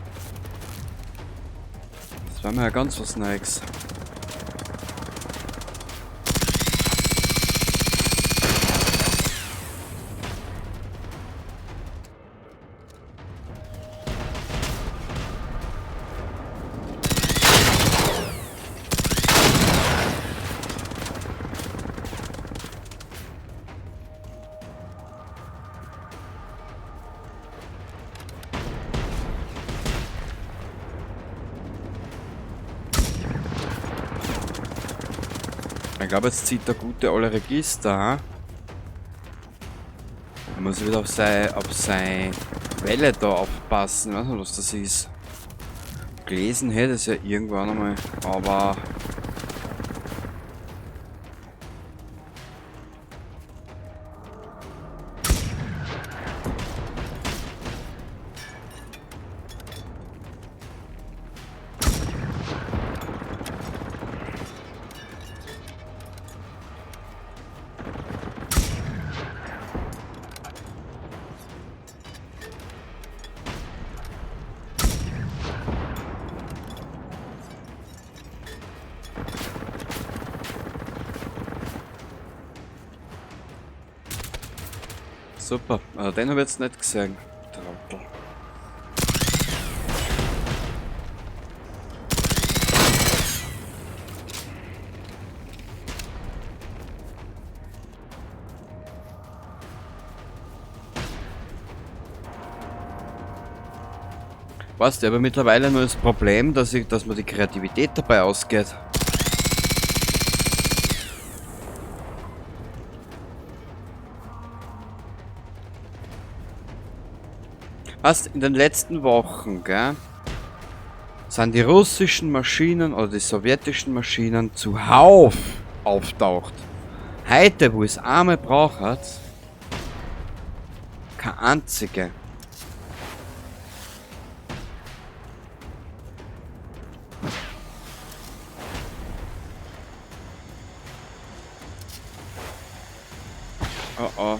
Das war mir ja ganz was Neues. Ich glaube, jetzt zieht der Gute alle Register. Da muss ich wieder auf seine Welle da aufpassen. Ich weiß nicht, was das ist. Gelesen hätte es ja irgendwann einmal, aber. Super, also den habe ich jetzt nicht gesehen. Trottel. Weißt du, aber mittlerweile nur das Problem, dass mir die Kreativität dabei ausgeht. Weißt du, in den letzten Wochen, gell, sind die russischen Maschinen oder die sowjetischen Maschinen zuhauf auftaucht. Heute, wo es einmal braucht, keine einzige. Oh oh.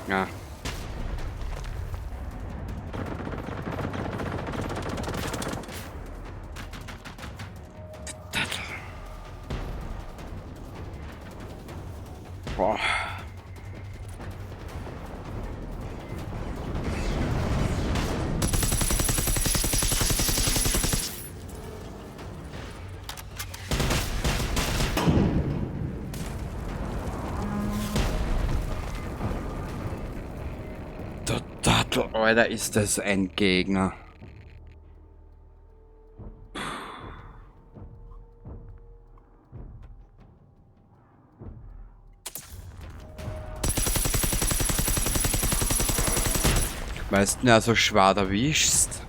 Ja. Boah. Alter, ist das ein Gegner. Weißt du, also schwer erwischst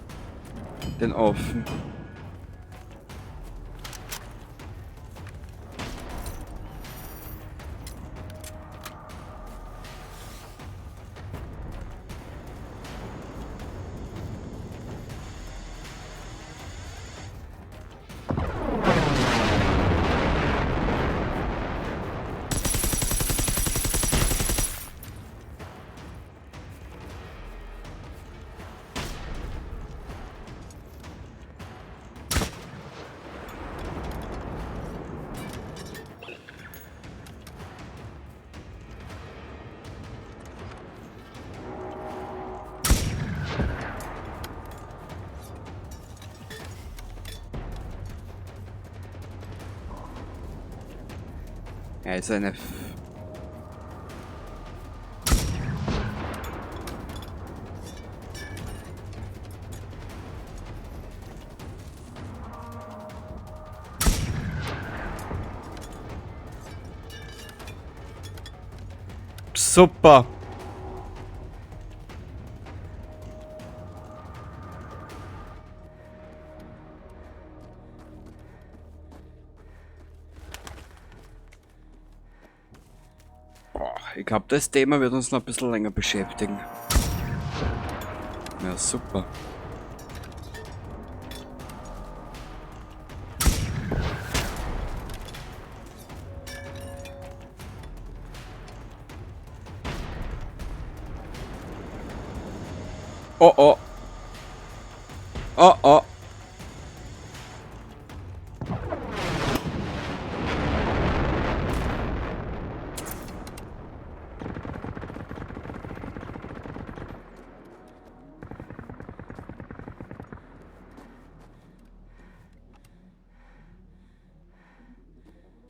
den offen. Ja, ist eine. Super. Boah, ich glaube, das Thema wird uns noch ein bisschen länger beschäftigen. Ja, super. Oh oh. Oh oh.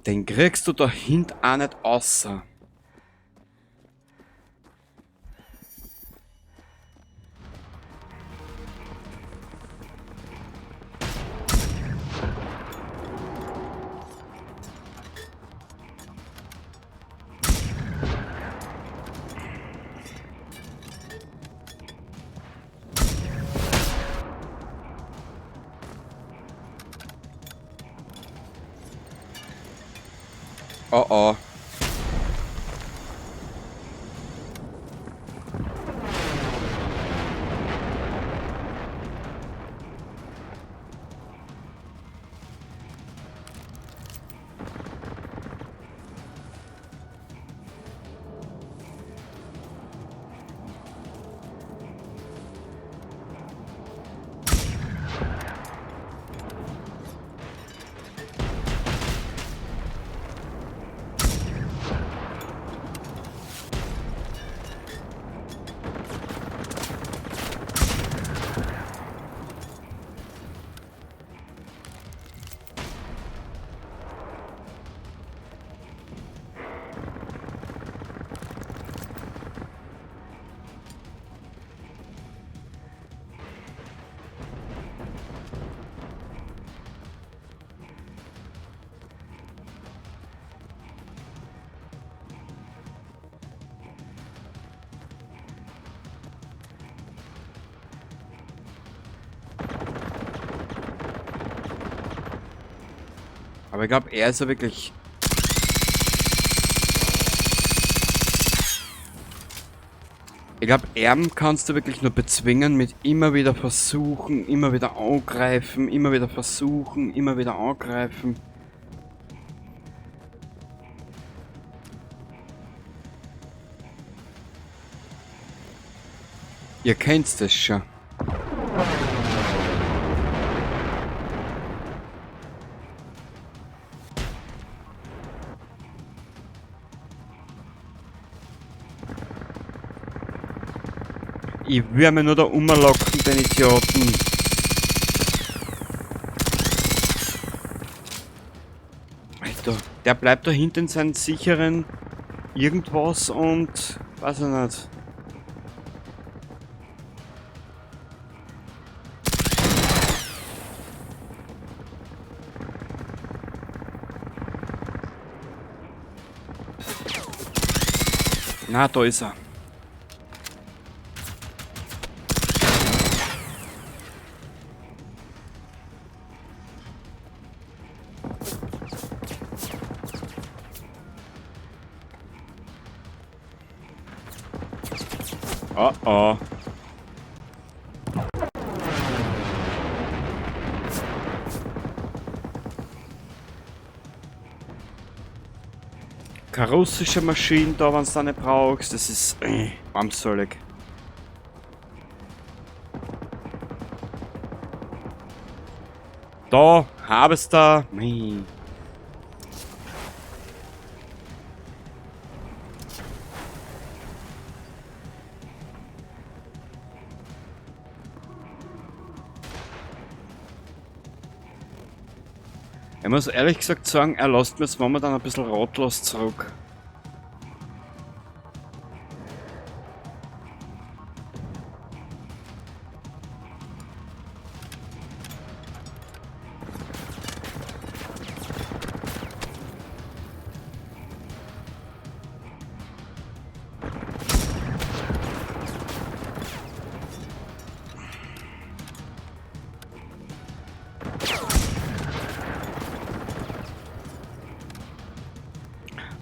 Den kriegst du da hinten auch nicht außer. Oh oh. Aber ich glaube, er ist ja wirklich... Ich glaube, Erben kannst du wirklich nur bezwingen mit immer wieder versuchen, immer wieder angreifen, immer wieder versuchen, immer wieder angreifen. Ihr kennt das schon. Ich will mir nur da umlocken, den Idioten. Alter, der bleibt da hinten in seinem sicheren irgendwas und... weiß ich nicht. Na, da ist er. Oh oh. Keine russische Maschine da, wenn du da nicht brauchst. Das ist armselig. Da, hab's da. Mei. Ich muss ehrlich gesagt sagen, er lässt mir jetzt momentan ein bisschen ratlos zurück.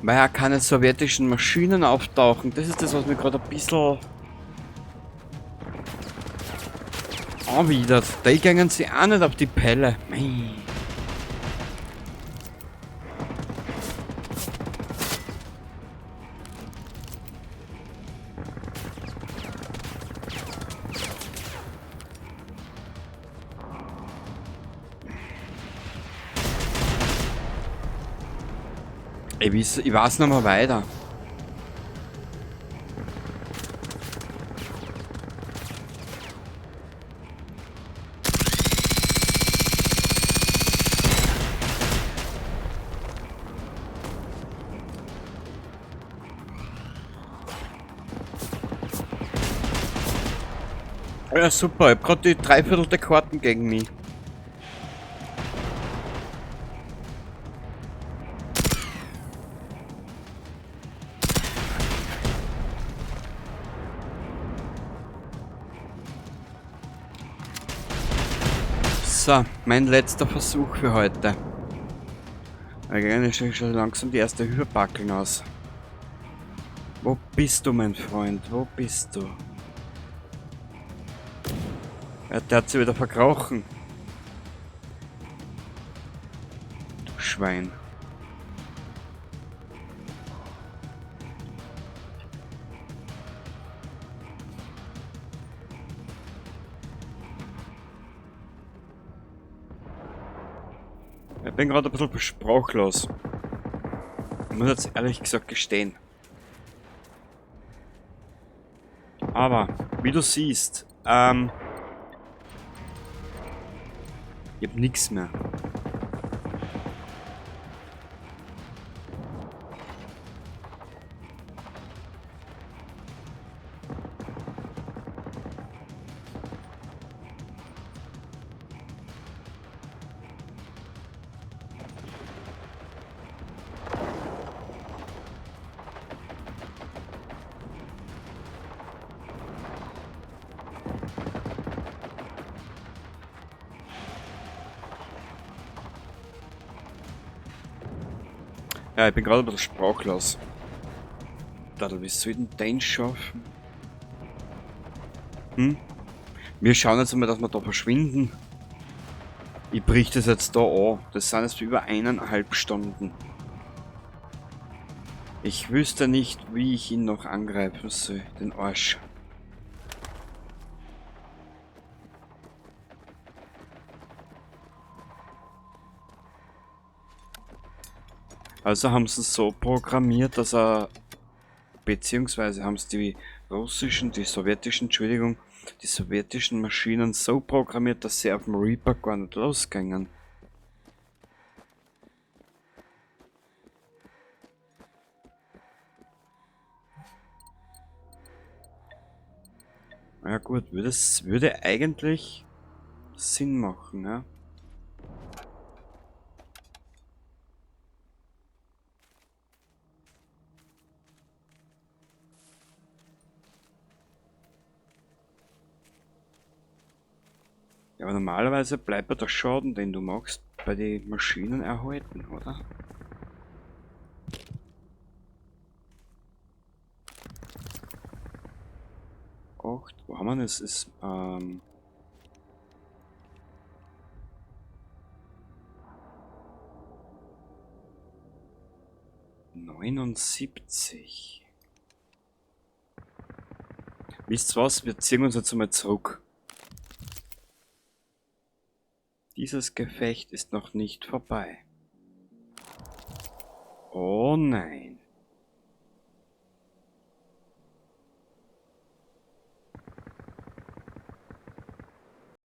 Weil ja keine sowjetischen Maschinen auftauchen. Das ist das, was mir gerade ein bisschen anwidert. Da gingen sie auch nicht auf die Pelle. Mei. Ich weiß noch mal weiter. Ja, super. Ich hab grad die 3/4 der Karten gegen mich. So, mein letzter Versuch für heute. Eigentlich schon langsam die erste Hürbackeln aus. Wo bist du, mein Freund? Wo bist du? Ja, der hat sie wieder verkrochen. Du Schwein. Ich bin gerade ein bisschen sprachlos. Ich muss jetzt ehrlich gesagt gestehen. Aber, wie du siehst, ich hab nix mehr. Ja, ich bin gerade ein bisschen sprachlos. Dadel, wie soll ich denn den schaffen? Hm? Wir schauen jetzt einmal, dass wir da verschwinden. Ich brich das jetzt da an. Das sind jetzt über 1,5 Stunden. Ich wüsste nicht, wie ich ihn noch angreifen soll, den Arsch. Also haben sie es so programmiert, dass er, beziehungsweise haben es die sowjetischen, Entschuldigung, die sowjetischen Maschinen so programmiert, dass sie auf dem Reaper gar nicht losgingen. Ja gut, würde eigentlich Sinn machen, ja. Ja, aber normalerweise bleibt ja der Schaden, den du machst, bei den Maschinen erhalten, oder? Acht, wo haben wir das? Ist, 79. Wisst ihr was? Wir ziehen uns jetzt einmal zurück. Dieses Gefecht ist noch nicht vorbei. Oh nein.